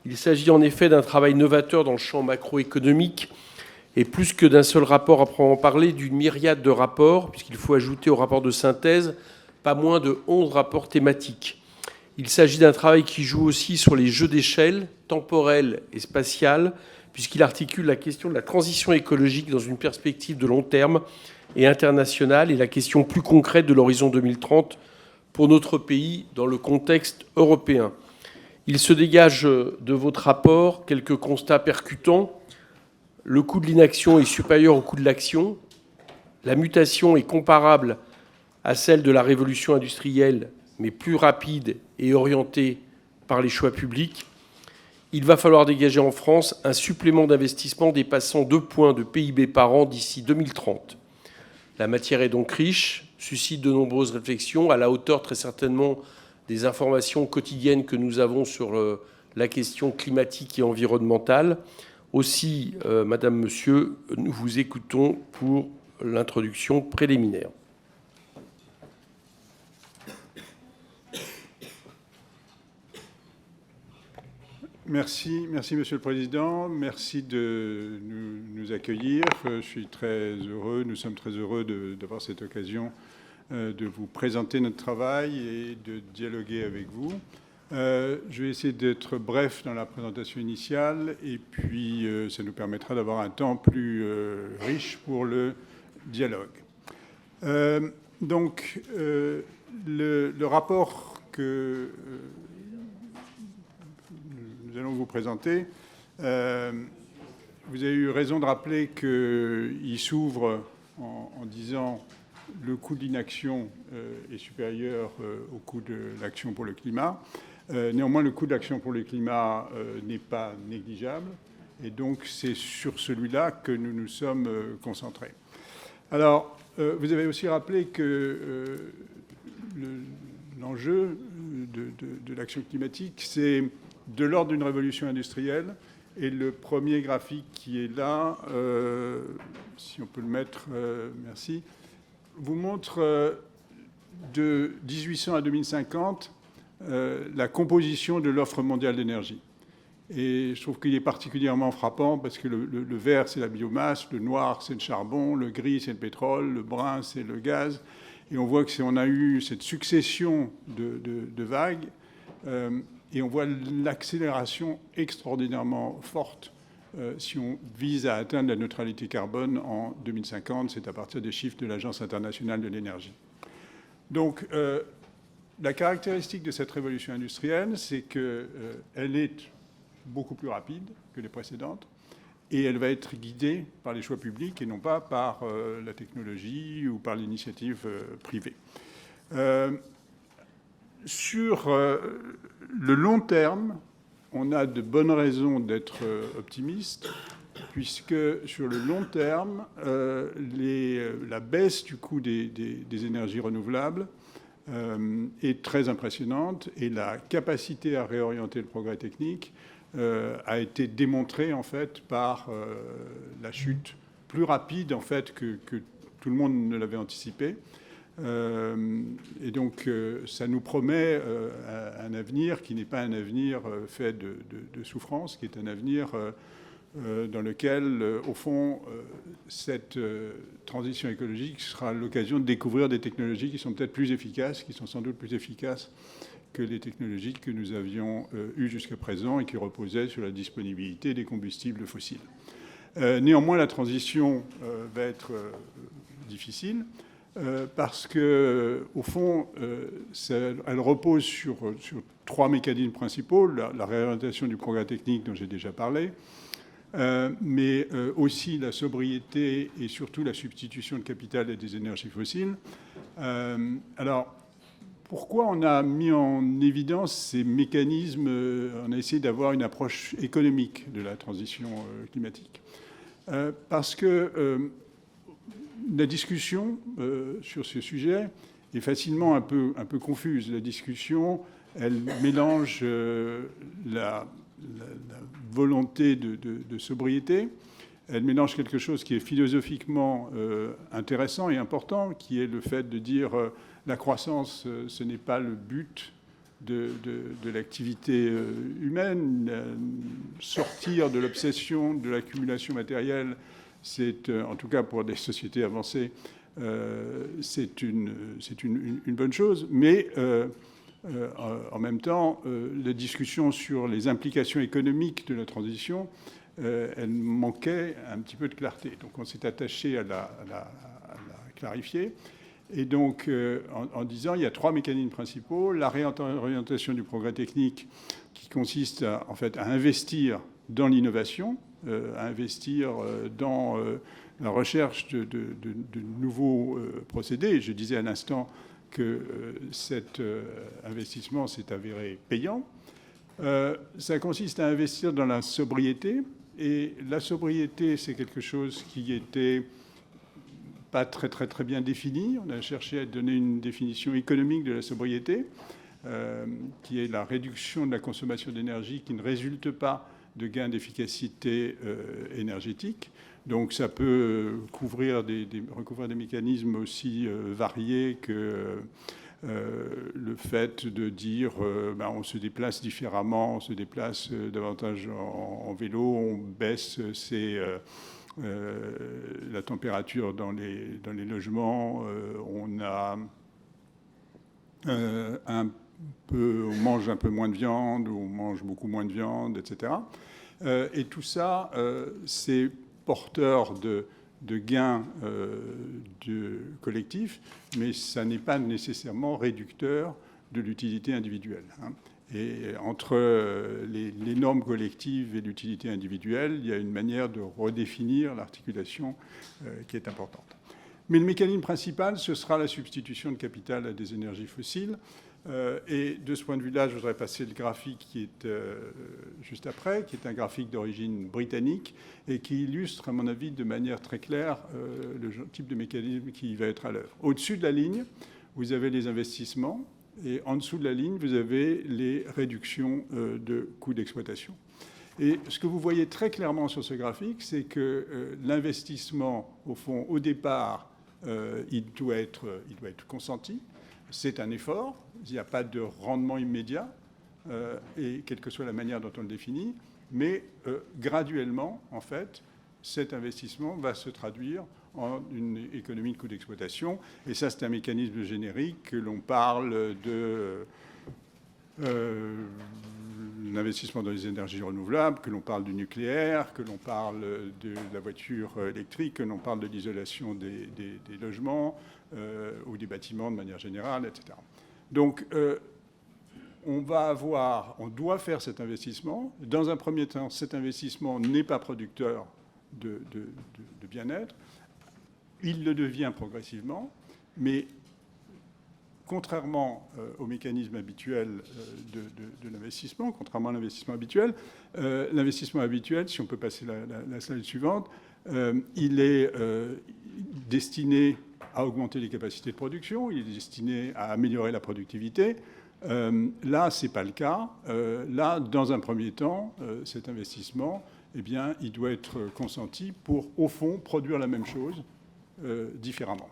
Il s'agit en effet d'un travail novateur dans le champ macroéconomique, et plus que d'un seul rapport à proprement parler, d'une myriade de rapports, puisqu'il faut ajouter au rapport de synthèse pas moins de 11 rapports thématiques. Il s'agit d'un travail qui joue aussi sur les jeux d'échelle, temporelle et spatiale, puisqu'il articule la question de la transition écologique dans une perspective de long terme et internationale, et la question plus concrète de l'horizon 2030 pour notre pays dans le contexte européen. Il se dégage de votre rapport quelques constats percutants. Le coût de l'inaction est supérieur au coût de l'action. La mutation est comparable à celle de la révolution industrielle, mais plus rapide et orientée par les choix publics. Il va falloir dégager en France un supplément d'investissement dépassant 2 points de PIB par an d'ici 2030. La matière est donc riche, suscite de nombreuses réflexions, à la hauteur très certainement des informations quotidiennes que nous avons sur la question climatique et environnementale. Aussi, Madame, Monsieur, nous vous écoutons pour l'introduction préliminaire. Merci, Monsieur le Président. Merci de nous accueillir. Je suis très heureux, nous sommes très heureux d'avoir cette occasion de vous présenter notre travail et de dialoguer avec vous. Je vais essayer d'être bref dans la présentation initiale et puis ça nous permettra d'avoir un temps plus riche pour le dialogue. Donc, le rapport que nous allons vous présenter, vous avez eu raison de rappeler qu'il s'ouvre en disant le coût de l'inaction est supérieur au coût de l'action pour le climat. Néanmoins, le coût de l'action pour le climat n'est pas négligeable. Et donc, c'est sur celui-là que nous nous sommes concentrés. Alors, vous avez aussi rappelé que l'enjeu de l'action climatique, c'est de l'ordre d'une révolution industrielle. Et le premier graphique qui est là, si on peut le mettre, merci, vous montre de 1800 à 2050 la composition de l'offre mondiale d'énergie. Et je trouve qu'il est particulièrement frappant parce que le vert, c'est la biomasse, le noir, c'est le charbon, le gris, c'est le pétrole, le brun, c'est le gaz. Et on voit qu'on a eu cette succession de vagues et on voit l'accélération extraordinairement forte si on vise à atteindre la neutralité carbone en 2050. C'est à partir des chiffres de l'Agence internationale de l'énergie. Donc, la caractéristique de cette révolution industrielle, c'est qu'elle est beaucoup plus rapide que les précédentes et elle va être guidée par les choix publics et non pas par la technologie ou par l'initiative privée. Sur le long terme, on a de bonnes raisons d'être optimiste, puisque sur le long terme, la baisse du coût des énergies renouvelables est très impressionnante et la capacité à réorienter le progrès technique a été démontrée en fait par la chute plus rapide en fait que tout le monde ne l'avait anticipé. Et donc, ça nous promet un avenir qui n'est pas un avenir fait de souffrance, qui est un avenir dans lequel, au fond, cette transition écologique sera l'occasion de découvrir des technologies qui sont peut-être plus efficaces, qui sont sans doute plus efficaces que les technologies que nous avions eues jusqu'à présent et qui reposaient sur la disponibilité des combustibles fossiles. Néanmoins, la transition va être difficile. Parce que, au fond, elle repose sur 3 mécanismes principaux. La réorientation du progrès technique dont j'ai déjà parlé, mais aussi la sobriété et surtout la substitution de capital et des énergies fossiles. Alors, pourquoi on a mis en évidence ces mécanismes? On a essayé d'avoir une approche économique de la transition climatique. Parce que la discussion sur ce sujet est facilement un peu confuse. La discussion, elle mélange la volonté de sobriété, elle mélange quelque chose qui est philosophiquement intéressant et important, qui est le fait de dire la croissance, ce n'est pas le but de l'activité humaine. Sortir de l'obsession de l'accumulation matérielle, c'est, en tout cas pour des sociétés avancées, c'est une bonne chose. Mais en même temps, la discussion sur les implications économiques de la transition, elle manquait un petit peu de clarté. Donc on s'est attaché à la clarifier. Et donc, en disant, il y a 3 mécanismes principaux. La réorientation du progrès technique qui consiste en fait, à investir dans l'innovation, à investir dans la recherche de nouveaux procédés. Je disais à l'instant que cet investissement s'est avéré payant. Ça consiste à investir dans la sobriété. Et la sobriété, c'est quelque chose qui était pas très bien défini. On a cherché à donner une définition économique de la sobriété, qui est la réduction de la consommation d'énergie qui ne résulte pas de gains d'efficacité énergétique. Donc ça peut recouvrir des mécanismes aussi variés que le fait de dire on se déplace différemment, on se déplace davantage en vélo, on baisse la température dans les logements, on mange un peu moins de viande, ou on mange beaucoup moins de viande, etc. Et tout ça, c'est porteur de gains collectifs, mais ça n'est pas nécessairement réducteur de l'utilité individuelle. Et entre les normes collectives et l'utilité individuelle, il y a une manière de redéfinir l'articulation qui est importante. Mais le mécanisme principal, ce sera la substitution de capital à des énergies fossiles. Et de ce point de vue-là, je voudrais passer le graphique qui est juste après, qui est un graphique d'origine britannique et qui illustre, à mon avis, de manière très claire le type de mécanisme qui va être à l'œuvre. Au-dessus de la ligne, vous avez les investissements. Et en dessous de la ligne, vous avez les réductions de coûts d'exploitation. Et ce que vous voyez très clairement sur ce graphique, c'est que l'investissement, au fond, au départ, il doit être consenti. C'est un effort. Il n'y a pas de rendement immédiat, et quelle que soit la manière dont on le définit. Mais graduellement, en fait, cet investissement va se traduire en une économie de coût d'exploitation. Et ça, c'est un mécanisme générique que l'on parle de l'investissement dans les énergies renouvelables, que l'on parle du nucléaire, que l'on parle de la voiture électrique, que l'on parle de l'isolation des logements ou des bâtiments de manière générale, etc. Donc, on doit faire cet investissement. Dans un premier temps, cet investissement n'est pas producteur de bien-être. Il le devient progressivement, mais contrairement au mécanisme habituel de l'investissement, contrairement à l'investissement habituel, si on peut passer la slide suivante, il est destiné à augmenter les capacités de production, il est destiné à améliorer la productivité. Là, ce n'est pas le cas. Là, dans un premier temps, cet investissement, eh bien, il doit être consenti pour, au fond, produire la même chose différemment.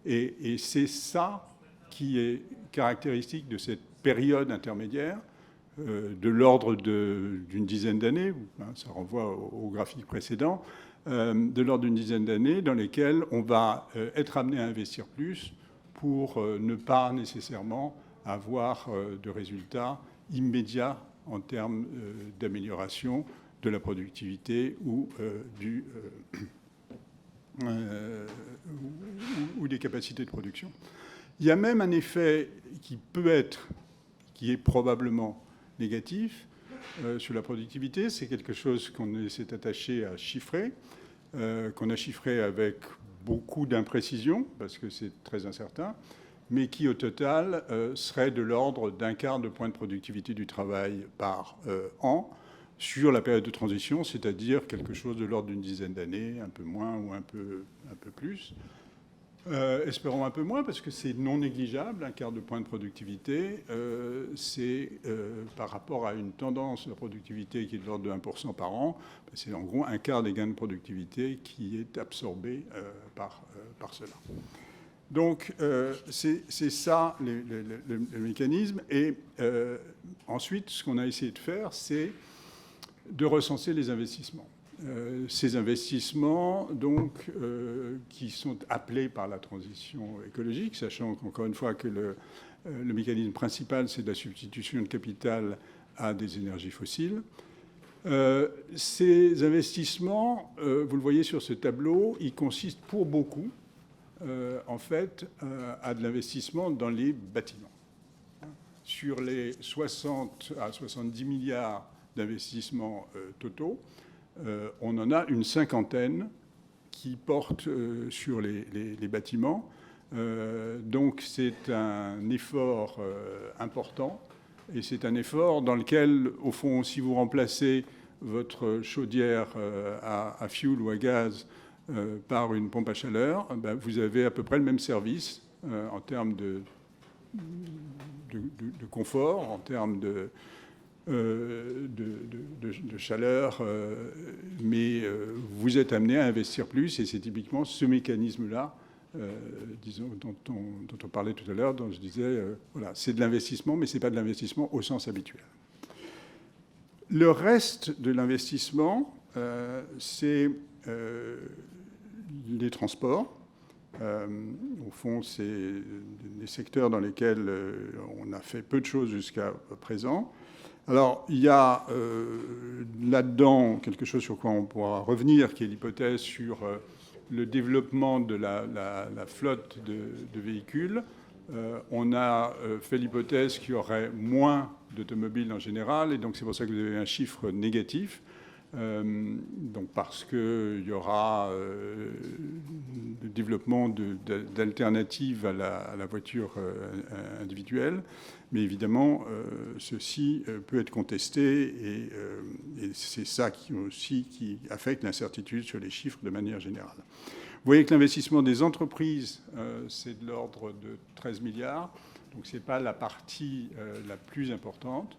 Et c'est ça qui est caractéristique de cette période intermédiaire, de l'ordre d'une dizaine d'années, ça renvoie au graphique précédent, de l'ordre d'une dizaine d'années dans lesquelles on va être amené à investir plus pour ne pas nécessairement avoir de résultats immédiats en termes d'amélioration de la productivité ou des capacités de production. Il y a même un effet qui est probablement négatif sur la productivité. C'est quelque chose qu'on s'est attaché à chiffrer, qu'on a chiffré avec beaucoup d'imprécision, parce que c'est très incertain, mais qui, au total, serait de l'ordre d'un quart de point de productivité du travail par an, sur la période de transition, c'est-à-dire quelque chose de l'ordre d'une dizaine d'années, un peu moins ou un peu plus. Espérons un peu moins, parce que c'est non négligeable, un quart de point de productivité. C'est par rapport à une tendance de la productivité qui est de l'ordre de 1% par an, c'est en gros un quart des gains de productivité qui est absorbé par cela. Donc, c'est ça le mécanisme. Et ensuite, ce qu'on a essayé de faire, c'est de recenser les investissements. Ces investissements, donc, qui sont appelés par la transition écologique, sachant qu'encore une fois que le mécanisme principal, c'est de la substitution de capital à des énergies fossiles. Ces investissements, vous le voyez sur ce tableau, ils consistent pour beaucoup, en fait, à de l'investissement dans les bâtiments. Sur les 60 à 70 milliards d'investissements totaux, on en a une cinquantaine qui portent sur les bâtiments. Donc c'est un effort important, et c'est un effort dans lequel, au fond, si vous remplacez votre chaudière à fioul ou à gaz par une pompe à chaleur, ben, vous avez à peu près le même service en termes de confort, en termes de chaleur, mais vous êtes amené à investir plus, et c'est typiquement ce mécanisme-là, disons, dont on parlait tout à l'heure, dont je disais, voilà, c'est de l'investissement, mais ce n'est pas de l'investissement au sens habituel. Le reste de l'investissement, c'est les transports. Au fond, c'est des secteurs dans lesquels on a fait peu de choses jusqu'à présent. Alors, il y a là-dedans quelque chose sur quoi on pourra revenir, qui est l'hypothèse sur le développement de la flotte de véhicules. On a fait l'hypothèse qu'il y aurait moins d'automobiles en général, et donc c'est pour ça que vous avez un chiffre négatif. Donc parce qu'il y aura le développement d'alternatives à la voiture individuelle, mais évidemment ceci peut être contesté, et c'est ça qui affecte l'incertitude sur les chiffres de manière générale. Vous voyez que l'investissement des entreprises, c'est de l'ordre de 13 milliards, donc ce n'est pas la partie la plus importante.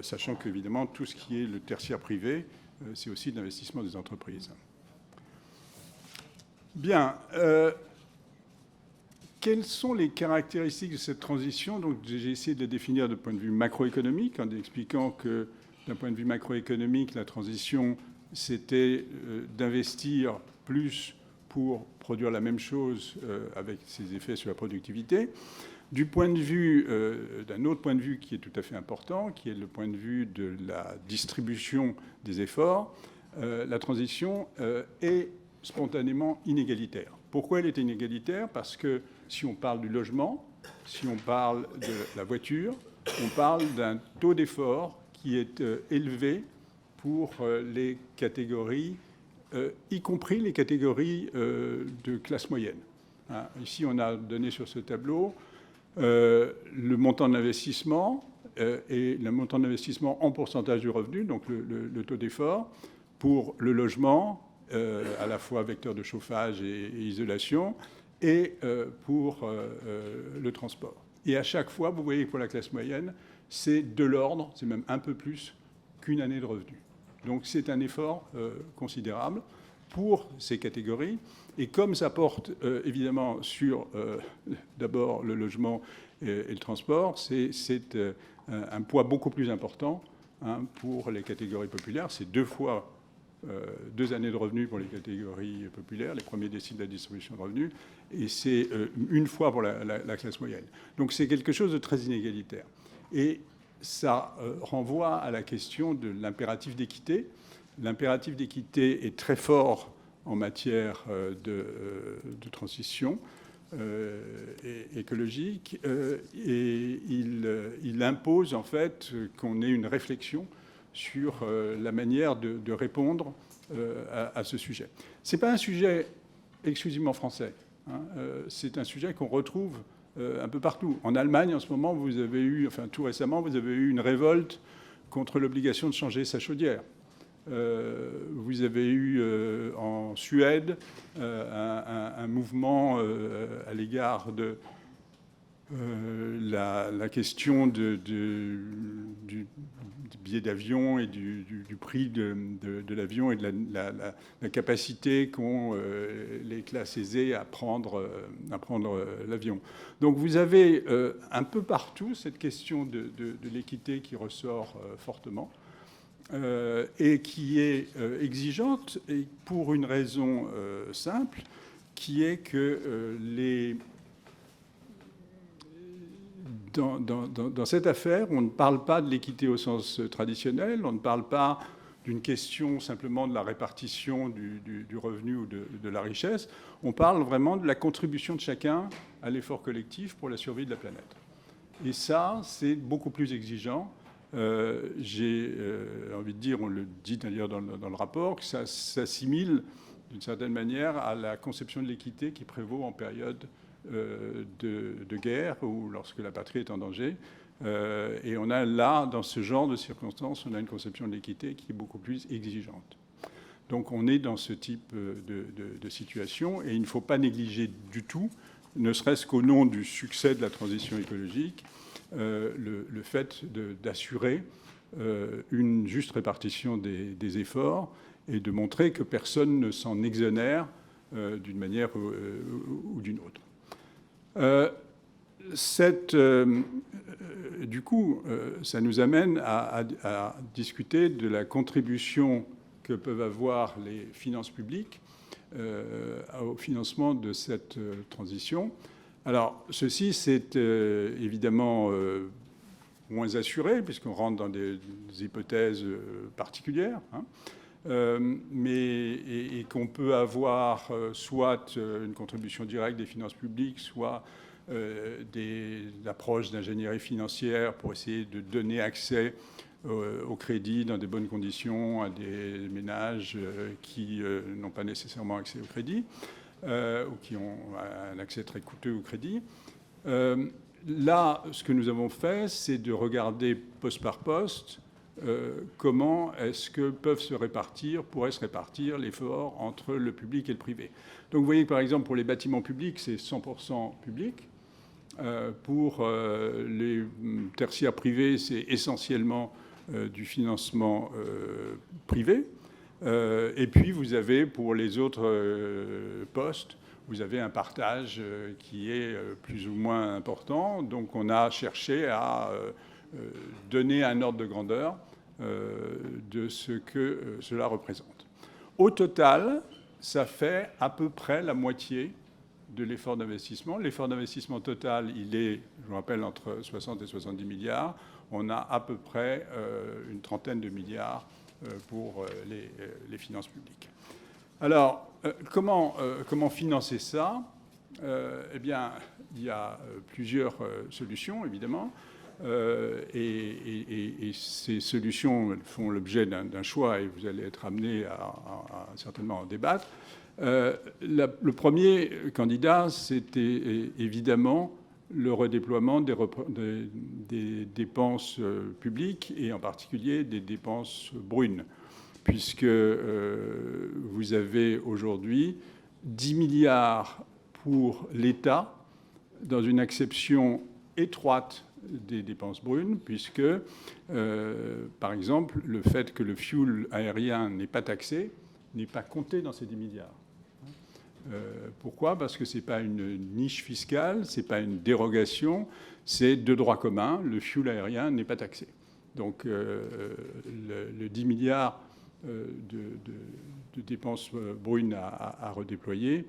Sachant qu'évidemment, tout ce qui est le tertiaire privé, c'est aussi de l'investissement des entreprises. Bien. Quelles sont les caractéristiques de cette transition? Donc, j'ai essayé de les définir de point de vue macroéconomique, en expliquant que, d'un point de vue macroéconomique, la transition, c'était d'investir plus pour produire la même chose avec ses effets sur la productivité. Du point de vue, d'un autre point de vue qui est tout à fait important, qui est le point de vue de la distribution des efforts, la transition est spontanément inégalitaire. Pourquoi elle est inégalitaire? Parce que si on parle du logement, si on parle de la voiture, on parle d'un taux d'effort qui est élevé pour les catégories, y compris les catégories de classe moyenne. Hein, ici, on a donné sur ce tableau le montant d'investissement et le montant d'investissement en pourcentage du revenu, donc le taux d'effort, pour le logement, à la fois vecteur de chauffage et isolation, et pour le transport. Et à chaque fois, vous voyez que pour la classe moyenne, c'est de l'ordre, c'est même un peu plus qu'une année de revenu. Donc c'est un effort considérable pour ces catégories. Et comme ça porte évidemment sur d'abord le logement et le transport, c'est un poids beaucoup plus important pour les catégories populaires. C'est 2 années de revenus pour les catégories populaires, les premiers déciles de la distribution de revenus, et c'est 1 fois pour la classe moyenne. Donc c'est quelque chose de très inégalitaire. Et ça renvoie à la question de l'impératif d'équité. L'impératif d'équité est très fort en matière de transition écologique, et il impose en fait qu'on ait une réflexion sur la manière de répondre à ce sujet. Ce n'est pas un sujet exclusivement français, hein, c'est un sujet qu'on retrouve un peu partout. En Allemagne, en ce moment, vous avez eu, enfin tout récemment, vous avez eu une révolte contre l'obligation de changer sa chaudière. Vous avez eu en Suède un mouvement à l'égard la question du billet d'avion et du prix de l'avion et de la capacité qu'ont les classes aisées à prendre l'avion. Donc vous avez un peu partout cette question de l'équité qui ressort fortement et qui est exigeante, et pour une raison simple, qui est que dans cette affaire, on ne parle pas de l'équité au sens traditionnel, on ne parle pas d'une question simplement de la répartition du revenu ou de la richesse, on parle vraiment de la contribution de chacun à l'effort collectif pour la survie de la planète. Et ça, c'est beaucoup plus exigeant. J'ai envie de dire, on le dit d'ailleurs dans le rapport, que ça s'assimile d'une certaine manière à la conception de l'équité qui prévaut en période de guerre ou lorsque la patrie est en danger. Et on a là, dans ce genre de circonstances, on a une conception de l'équité qui est beaucoup plus exigeante. Donc on est dans ce type de situation, et il ne faut pas négliger du tout, ne serait-ce qu'au nom du succès de la transition écologique, le fait d'assurer une juste répartition des efforts et de montrer que personne ne s'en exonère d'une manière ou d'une autre. Du coup, ça nous amène à discuter de la contribution que peuvent avoir les finances publiques au financement de cette transition. Alors, ceci, c'est évidemment moins assuré, puisqu'on rentre dans des hypothèses particulières, hein, et qu'on peut avoir soit une contribution directe des finances publiques, soit des approches d'ingénierie financière pour essayer de donner accès au crédit dans des bonnes conditions à des ménages qui n'ont pas nécessairement accès au crédit ou qui ont un accès très coûteux au crédit. Là, ce que nous avons fait, c'est de regarder poste par poste comment est-ce que pourrait se répartir l'effort entre le public et le privé. Donc vous voyez que par exemple pour les bâtiments publics, c'est 100% public. Pour les tertiaires privés, c'est essentiellement du financement privé. Et puis vous avez pour les autres postes, vous avez un partage qui est plus ou moins important. Donc on a cherché à donner un ordre de grandeur de ce que cela représente. Au total, ça fait à peu près la moitié de l'effort d'investissement. L'effort d'investissement total, il est, je vous rappelle, entre 60 et 70 milliards. On a à peu près une trentaine de milliards pour les finances publiques. Alors, comment financer ça ? Eh bien, il y a plusieurs solutions, évidemment. Et ces solutions font l'objet d'un choix, et vous allez être amené à certainement en débattre. Le premier candidat, c'était évidemment le redéploiement des dépenses publiques, et en particulier des dépenses brunes, puisque vous avez aujourd'hui 10 milliards pour l'État dans une acception étroite des dépenses brunes, puisque, par exemple, le fait que le fuel aérien n'est pas taxé n'est pas compté dans ces 10 milliards. Pourquoi ? Parce que ce n'est pas une niche fiscale, ce n'est pas une dérogation, c'est de droit commun, le fuel aérien n'est pas taxé. Donc le 10 milliards de dépenses brunes à redéployer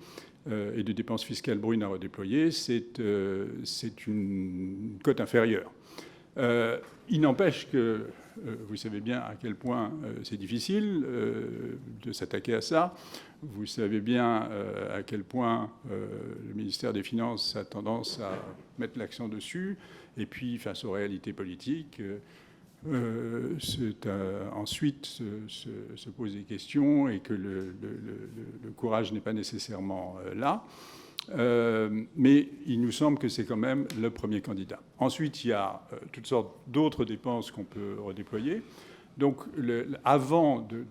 et de dépenses fiscales brunes à redéployer, c'est une cote inférieure. Il n'empêche que vous savez bien à quel point c'est difficile de s'attaquer à ça. Vous savez bien à quel point le ministère des Finances a tendance à mettre l'accent dessus. Et puis, face aux réalités politiques, ensuite se posent des questions, et que le courage n'est pas nécessairement là. Mais il nous semble que c'est quand même le premier candidat. Ensuite, il y a toutes sortes d'autres dépenses qu'on peut redéployer. Donc, avant de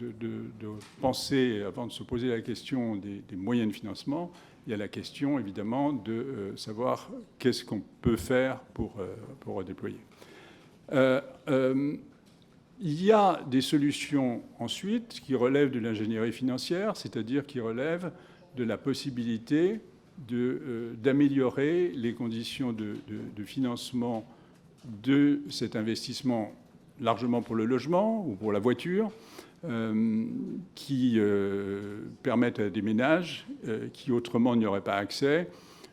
penser, avant de se poser la question des moyens de financement, il y a la question, évidemment, de savoir qu'est-ce qu'on peut faire pour redéployer. Il y a des solutions ensuite qui relèvent de l'ingénierie financière, c'est-à-dire qui relèvent de la possibilité d'améliorer les conditions de financement de cet investissement, largement pour le logement ou pour la voiture, qui permettent à des ménages qui autrement n'y auraient pas accès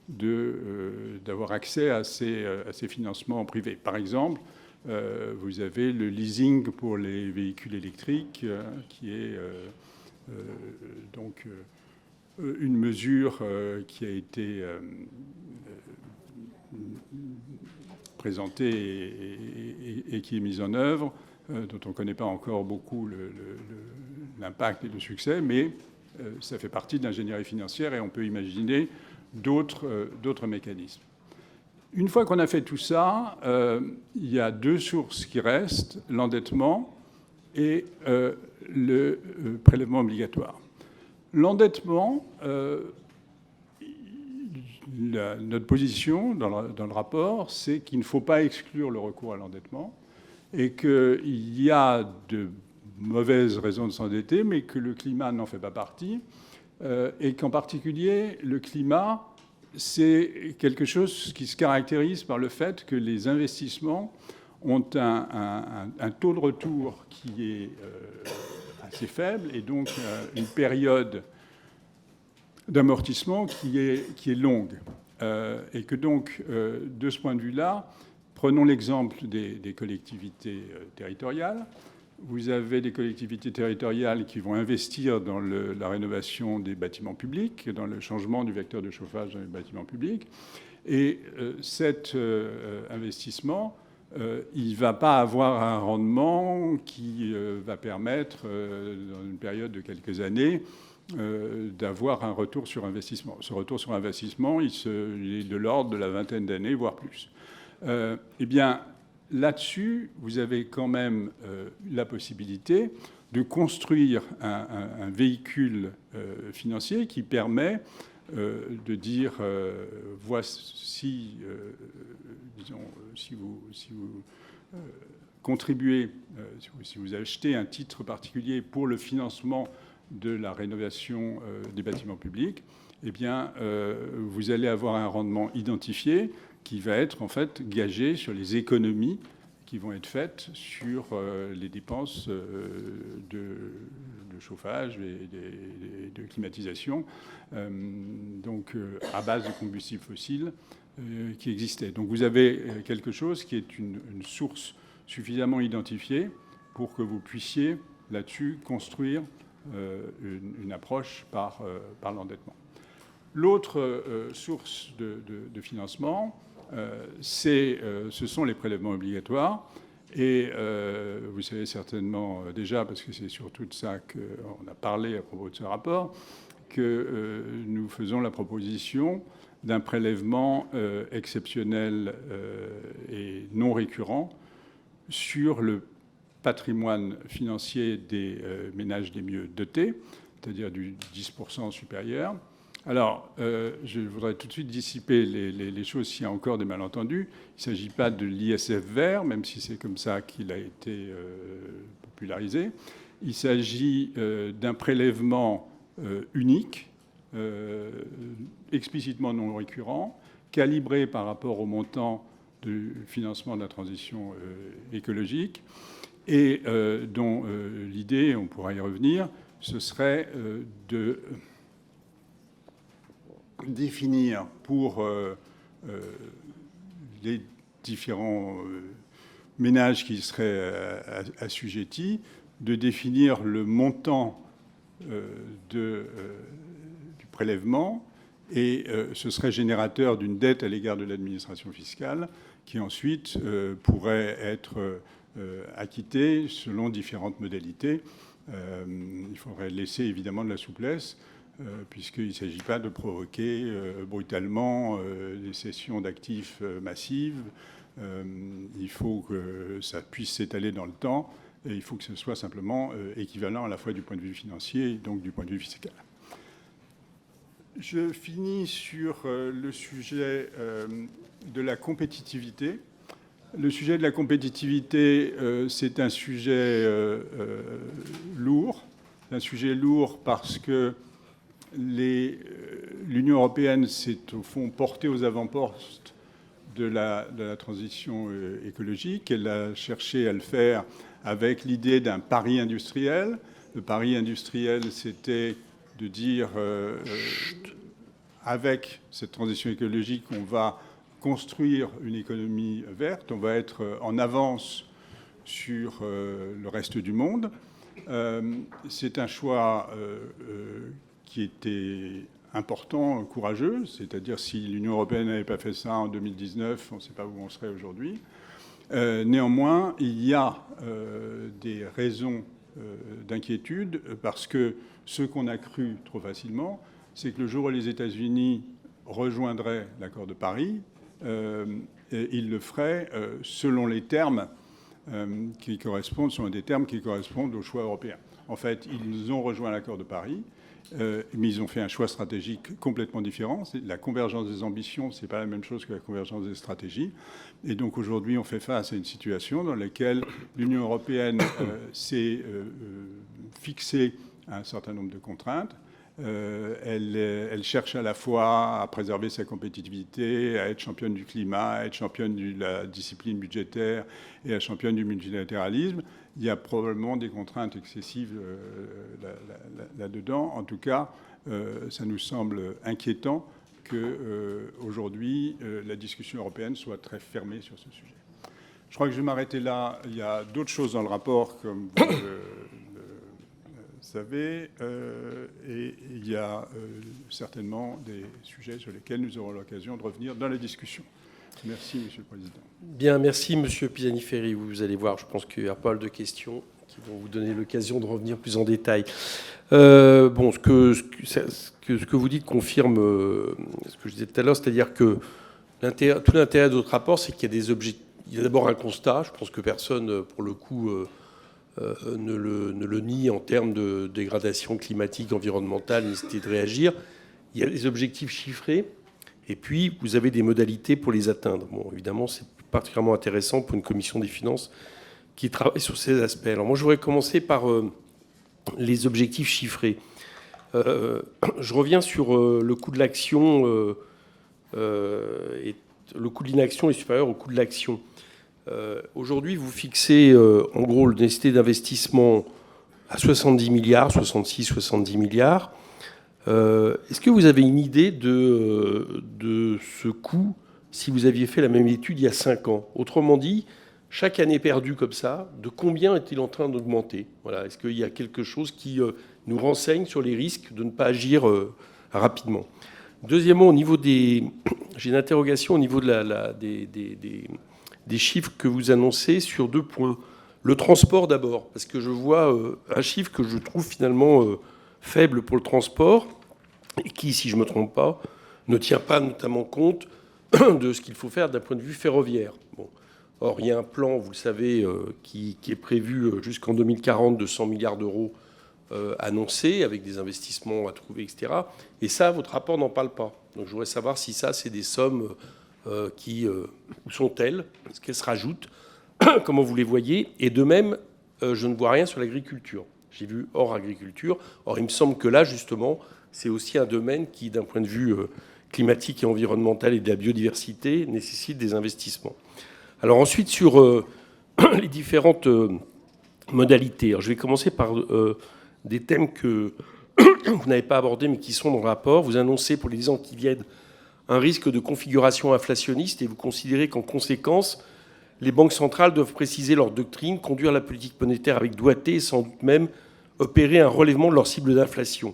d'avoir accès à ces financements privés. Par exemple, vous avez le leasing pour les véhicules électriques, qui est donc une mesure qui a été présentée et qui est mise en œuvre, dont on ne connaît pas encore beaucoup l'impact et le succès, mais ça fait partie de l'ingénierie financière et on peut imaginer d'autres mécanismes. Une fois qu'on a fait tout ça, il y a deux sources qui restent, l'endettement et le prélèvement obligatoire. L'endettement, notre position dans le rapport, c'est qu'il ne faut pas exclure le recours à l'endettement et qu'il y a de mauvaises raisons de s'endetter, mais que le climat n'en fait pas partie et qu'en particulier, le climat, c'est quelque chose qui se caractérise par le fait que les investissements ont un taux de retour qui est assez faible et donc une période d'amortissement qui est longue. Et que donc, de ce point de vue-là, prenons l'exemple des collectivités territoriales. Vous avez des collectivités territoriales qui vont investir dans la rénovation des bâtiments publics, dans le changement du vecteur de chauffage dans les bâtiments publics. Et cet investissement, il ne va pas avoir un rendement qui va permettre, dans une période de quelques années, d'avoir un retour sur investissement. Ce retour sur investissement, il est de l'ordre de la vingtaine d'années, voire plus. Eh bien, là-dessus, vous avez quand même la possibilité de construire un véhicule financier qui permet de dire voici, disons, si vous contribuez, si vous achetez un titre particulier pour le financement de la rénovation des bâtiments publics, eh bien, vous allez avoir un rendement identifié qui va être en fait gagé sur les économies qui vont être faites sur les dépenses de chauffage et de climatisation, donc à base de combustibles fossiles qui existaient. Donc vous avez quelque chose qui est une source suffisamment identifiée pour que vous puissiez là-dessus construire une approche par l'endettement. L'autre source de financement, ce sont les prélèvements obligatoires. Et vous savez certainement déjà, parce que c'est surtout de ça qu'on a parlé à propos de ce rapport, que nous faisons la proposition d'un prélèvement exceptionnel et non récurrent sur le patrimoine financier des ménages les mieux dotés, c'est-à-dire du 10% supérieur. Alors, je voudrais tout de suite dissiper les choses s'il y a encore des malentendus. Il ne s'agit pas de l'ISF vert, même si c'est comme ça qu'il a été popularisé. Il s'agit d'un prélèvement unique, explicitement non récurrent, calibré par rapport au montant du financement de la transition écologique, et dont l'idée, on pourra y revenir, ce serait de définir pour les différents ménages qui seraient assujettis, de définir le montant du prélèvement, et ce serait générateur d'une dette à l'égard de l'administration fiscale qui ensuite pourrait être acquittée selon différentes modalités. Il faudrait laisser évidemment de la souplesse, puisqu'il ne s'agit pas de provoquer brutalement des cessions d'actifs massives. Il faut que ça puisse s'étaler dans le temps, et il faut que ce soit simplement équivalent à la fois du point de vue financier et donc du point de vue fiscal. Je finis sur le sujet de la compétitivité. Le sujet de la compétitivité, c'est un sujet lourd. Un sujet lourd parce que l'Union européenne s'est au fond portée aux avant-postes de la transition écologique. Elle a cherché à le faire avec l'idée d'un pari industriel. Le pari industriel, c'était de dire, avec cette transition écologique, on va construire une économie verte, on va être en avance sur le reste du monde. C'est un choix qui était important, courageux, c'est-à-dire si l'Union européenne n'avait pas fait ça en 2019, on ne sait pas où on serait aujourd'hui. Néanmoins, il y a des raisons d'inquiétude parce que ce qu'on a cru trop facilement, c'est que le jour où les États-Unis rejoindraient l'accord de Paris, ils le feraient selon les termes qui correspondent, sont des termes qui correspondent aux choix européens. En fait, ils ont rejoint l'accord de Paris, mais ils ont fait un choix stratégique complètement différent. La convergence des ambitions, ce n'est pas la même chose que la convergence des stratégies. Et donc aujourd'hui, on fait face à une situation dans laquelle l'Union européenne s'est fixée un certain nombre de contraintes. Elle cherche à la fois à préserver sa compétitivité, à être championne du climat, à être championne de la discipline budgétaire et à championne du multilatéralisme. Il y a probablement des contraintes excessives là-dedans. En tout cas, ça nous semble inquiétant qu'aujourd'hui, la discussion européenne soit très fermée sur ce sujet. Je crois que je vais m'arrêter là. Il y a d'autres choses dans le rapport, comme vous le savez, et il y a certainement des sujets sur lesquels nous aurons l'occasion de revenir dans la discussion. Merci, Monsieur le Président. Bien, merci, Monsieur Pisani-Ferry. Vous allez voir, je pense qu'il y a pas mal de questions qui vont vous donner l'occasion de revenir plus en détail. Bon, ce que vous dites confirme ce que je disais tout à l'heure, c'est-à-dire que tout l'intérêt de votre rapport, c'est qu'il y a des objectifs. Il y a d'abord un constat, je pense que personne, pour le coup, ne le nie en termes de dégradation climatique, environnementale, nécessité de réagir. Il y a des objectifs chiffrés. Et puis, vous avez des modalités pour les atteindre. Bon, évidemment, c'est particulièrement intéressant pour une commission des finances qui travaille sur ces aspects. Alors moi, je voudrais commencer par les objectifs chiffrés. Je reviens sur le coût de l'action. Et le coût de l'inaction est supérieur au coût de l'action. Aujourd'hui, vous fixez, en gros, la nécessité d'investissement à 70 milliards, 66, 70 milliards. Est-ce que vous avez une idée de ce coût si vous aviez fait la même étude il y a 5 ans? Autrement dit, chaque année perdue comme ça, de combien est-il en train d'augmenter? Voilà. Est-ce qu'il y a quelque chose qui nous renseigne sur les risques de ne pas agir rapidement? Deuxièmement, au niveau j'ai une interrogation au niveau de des chiffres que vous annoncez sur 2 points. Le transport d'abord, parce que je vois un chiffre que je trouve finalement faible pour le transport, et qui, si je ne me trompe pas, ne tient pas notamment compte de ce qu'il faut faire d'un point de vue ferroviaire. Bon. Or, il y a un plan, vous le savez, qui est prévu jusqu'en 2040 de 100 milliards d'euros annoncés, avec des investissements à trouver, etc. Et ça, votre rapport n'en parle pas. Donc je voudrais savoir si ça, c'est des sommes où sont-elles? Est-ce qu'elles se rajoutent? Comment vous les voyez? Et de même, je ne vois rien sur l'agriculture. J'ai vu hors agriculture. Or, il me semble que là, justement, c'est aussi un domaine qui, d'un point de vue climatique et environnemental et de la biodiversité, nécessite des investissements. Alors ensuite, sur les différentes modalités. Alors, je vais commencer par des thèmes que vous n'avez pas abordés, mais qui sont dans le rapport. Vous annoncez pour les 10 ans qui viennent un risque de configuration inflationniste et vous considérez qu'en conséquence, les banques centrales doivent préciser leur doctrine, conduire la politique monétaire avec doigté et sans doute même opérer un relèvement de leur cible d'inflation.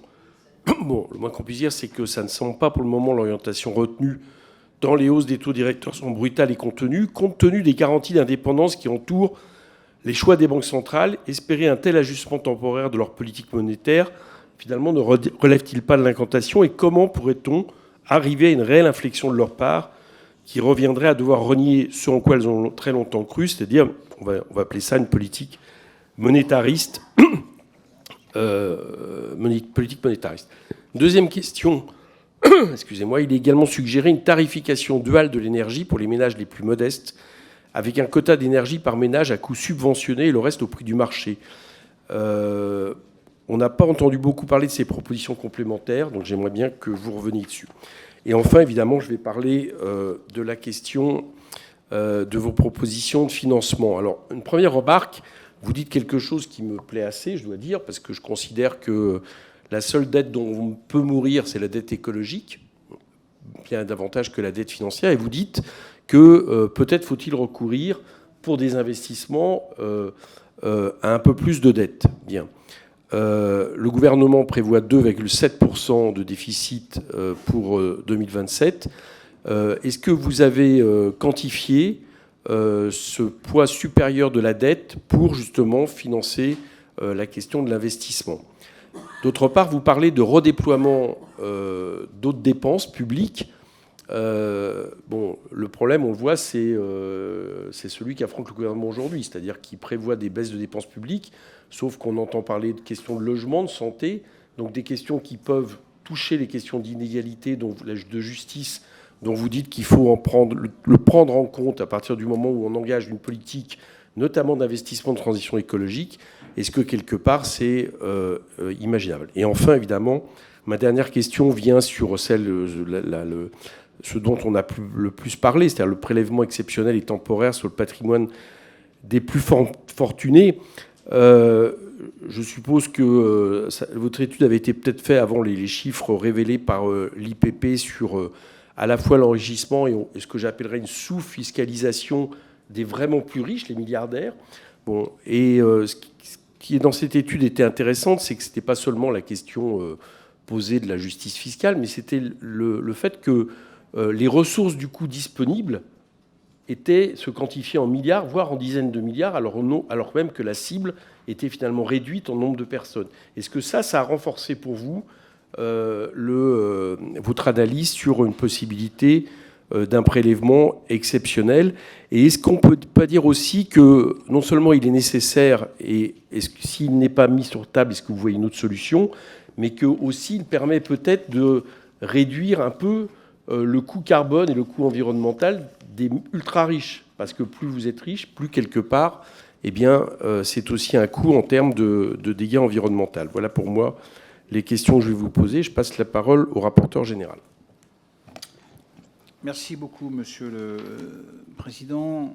Bon, le moins qu'on puisse dire, c'est que ça ne semble pas pour le moment l'orientation retenue dans les hausses des taux directeurs sont brutales et contenues, compte tenu des garanties d'indépendance qui entourent les choix des banques centrales. Espérer un tel ajustement temporaire de leur politique monétaire, finalement, ne relève-t-il pas de l'incantation? Et comment pourrait-on arriver à une réelle inflexion de leur part qui reviendrait à devoir renier ce en quoi elles ont très longtemps cru, c'est-à-dire, on va appeler ça une politique monétariste. Politique monétariste. Deuxième question, Excusez-moi, il est également suggéré une tarification duale de l'énergie pour les ménages les plus modestes, avec un quota d'énergie par ménage à coût subventionné et le reste au prix du marché. On n'a pas entendu beaucoup parler de ces propositions complémentaires, donc j'aimerais bien que vous reveniez dessus. Et enfin, évidemment, je vais parler de la question de vos propositions de financement. Alors, une première remarque, vous dites quelque chose qui me plaît assez, je dois dire, parce que je considère que la seule dette dont on peut mourir, c'est la dette écologique, bien davantage que la dette financière. Et vous dites que peut-être faut-il recourir pour des investissements à un peu plus de dette. Bien. Le gouvernement prévoit 2,7% de déficit pour 2027. Est-ce que vous avez quantifié ce poids supérieur de la dette pour justement financer la question de l'investissement? D'autre part, vous parlez de redéploiement d'autres dépenses publiques. Le problème, on le voit, c'est celui qu'affronte le gouvernement aujourd'hui, c'est-à-dire qu'il prévoit des baisses de dépenses publiques, sauf qu'on entend parler de questions de logement, de santé, donc des questions qui peuvent toucher les questions d'inégalité, de justice, dont vous dites qu'il faut le prendre en compte à partir du moment où on engage une politique, notamment d'investissement de transition écologique. Est-ce que quelque part c'est imaginable? Et enfin, évidemment, ma dernière question vient sur ce dont on a le plus parlé, c'est-à-dire le prélèvement exceptionnel et temporaire sur le patrimoine des plus fortunés. Je suppose que votre étude avait été peut-être faite avant les chiffres révélés par l'IPP sur à la fois l'enrichissement et ce que j'appellerais une sous-fiscalisation des vraiment plus riches, les milliardaires. Bon, et ce qui est dans cette étude était intéressante, c'est que ce n'était pas seulement la question posée de la justice fiscale, mais c'était le fait que les ressources du coup disponibles se quantifiaient en milliards, voire en dizaines de milliards, alors même que la cible était finalement réduite en nombre de personnes. Est-ce que ça a renforcé pour vous votre analyse sur une possibilité d'un prélèvement exceptionnel? Et est-ce qu'on ne peut pas dire aussi que non seulement il est nécessaire, et s'il n'est pas mis sur table, est-ce que vous voyez une autre solution, mais que aussi il permet peut-être de réduire un peu le coût carbone et le coût environnemental des ultra riches, parce que plus vous êtes riche, plus quelque part, eh bien, c'est aussi un coût en termes de dégâts environnementaux. Voilà pour moi les questions que je vais vous poser. Je passe la parole au rapporteur général. Merci beaucoup, Monsieur le Président.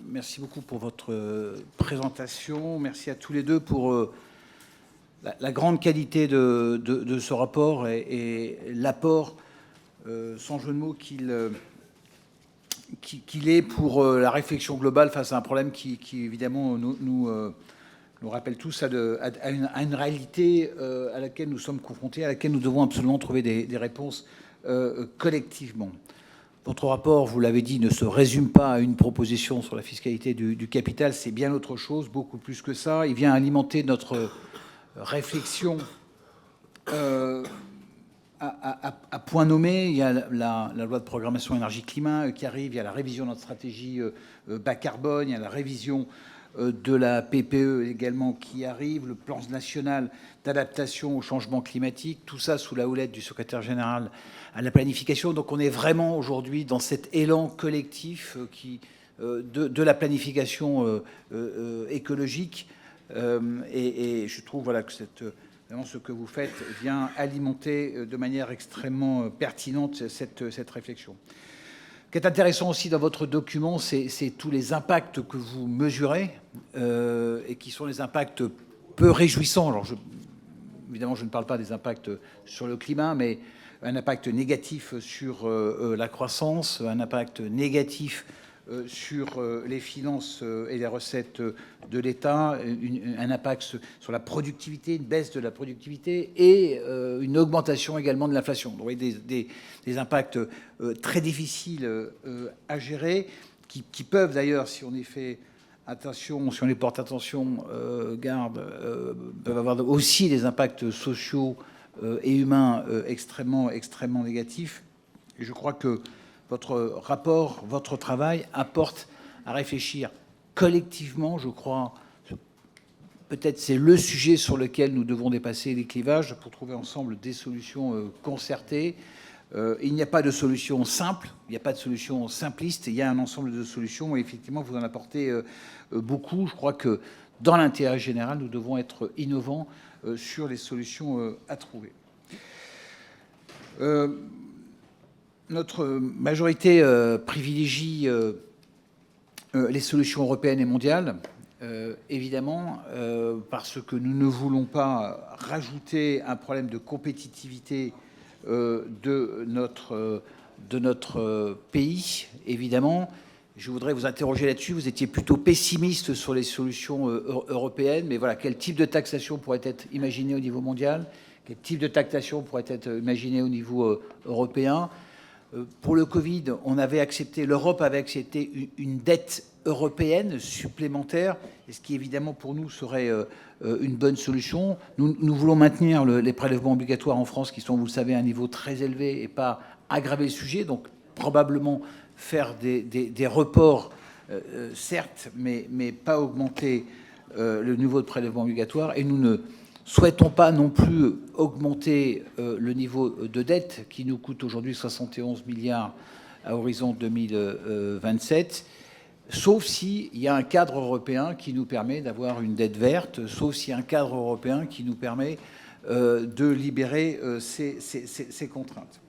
Merci beaucoup pour votre présentation. Merci à tous les deux pour la grande qualité de ce rapport et l'apport, sans jeu de mots, qu'il est pour la réflexion globale face à un problème qui évidemment, nous rappelle tous à une réalité à laquelle nous sommes confrontés, à laquelle nous devons absolument trouver des réponses collectivement. Votre rapport, vous l'avez dit, ne se résume pas à une proposition sur la fiscalité du capital, c'est bien autre chose, beaucoup plus que ça. Il vient alimenter notre réflexion à point nommé. Il y a la loi de programmation énergie-climat qui arrive, il y a la révision de notre stratégie bas carbone, il y a la révision de la PPE également qui arrive, le plan national d'adaptation au changement climatique, tout ça sous la houlette du secrétaire général à la planification. Donc on est vraiment aujourd'hui dans cet élan collectif de la planification écologique. Et je trouve voilà, que vraiment ce que vous faites vient alimenter de manière extrêmement pertinente cette réflexion. Ce qui est intéressant aussi dans votre document, c'est tous les impacts que vous mesurez et qui sont des impacts peu réjouissants. Alors, évidemment, je ne parle pas des impacts sur le climat, mais un impact négatif sur la croissance, un impact négatif sur les finances et les recettes de l'État, un impact sur la productivité, une baisse de la productivité et une augmentation également de l'inflation. Donc, vous voyez des impacts très difficiles à gérer, qui peuvent d'ailleurs, si on y fait attention, si on les porte attention, garde, peuvent avoir aussi des impacts sociaux et humains extrêmement négatifs. Et je crois que votre rapport, votre travail apporte à réfléchir collectivement, je crois, peut-être c'est le sujet sur lequel nous devons dépasser les clivages pour trouver ensemble des solutions concertées. Il n'y a pas de solution simple, il n'y a pas de solution simpliste, il y a un ensemble de solutions et effectivement vous en apportez beaucoup. Je crois que dans l'intérêt général, nous devons être innovants sur les solutions à trouver. Notre majorité privilégie les solutions européennes et mondiales, évidemment, parce que nous ne voulons pas rajouter un problème de compétitivité de notre pays, évidemment. Je voudrais vous interroger là-dessus. Vous étiez plutôt pessimiste sur les solutions européennes, mais voilà, quel type de taxation pourrait être imaginé au niveau mondial? Quel type de taxation pourrait être imaginé au niveau européen? Pour le Covid, l'Europe avait accepté une dette européenne supplémentaire, et ce qui évidemment pour nous serait une bonne solution. Nous voulons maintenir les prélèvements obligatoires en France, qui sont, vous le savez, à un niveau très élevé, et pas aggraver le sujet, donc probablement faire des reports, certes, mais pas augmenter le niveau de prélèvement obligatoire, et nous ne souhaitons pas non plus augmenter le niveau de dette qui nous coûte aujourd'hui 71 milliards à horizon 2027, sauf s'il y a un cadre européen qui nous permet d'avoir une dette verte, sauf s'il y a un cadre européen qui nous permet de libérer ces contraintes.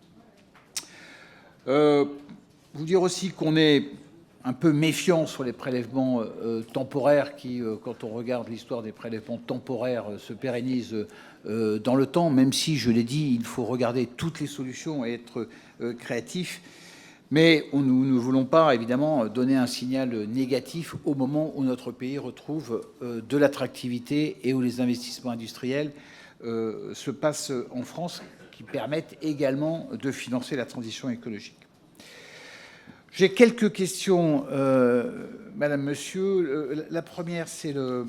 Vous dire aussi qu'on est un peu méfiant sur les prélèvements temporaires qui, quand on regarde l'histoire des prélèvements temporaires, se pérennisent dans le temps, même si, je l'ai dit, il faut regarder toutes les solutions et être créatif. Mais nous ne voulons pas, évidemment, donner un signal négatif au moment où notre pays retrouve de l'attractivité et où les investissements industriels se passent en France, qui permettent également de financer la transition écologique. J'ai quelques questions, Madame, Monsieur. La première, c'est le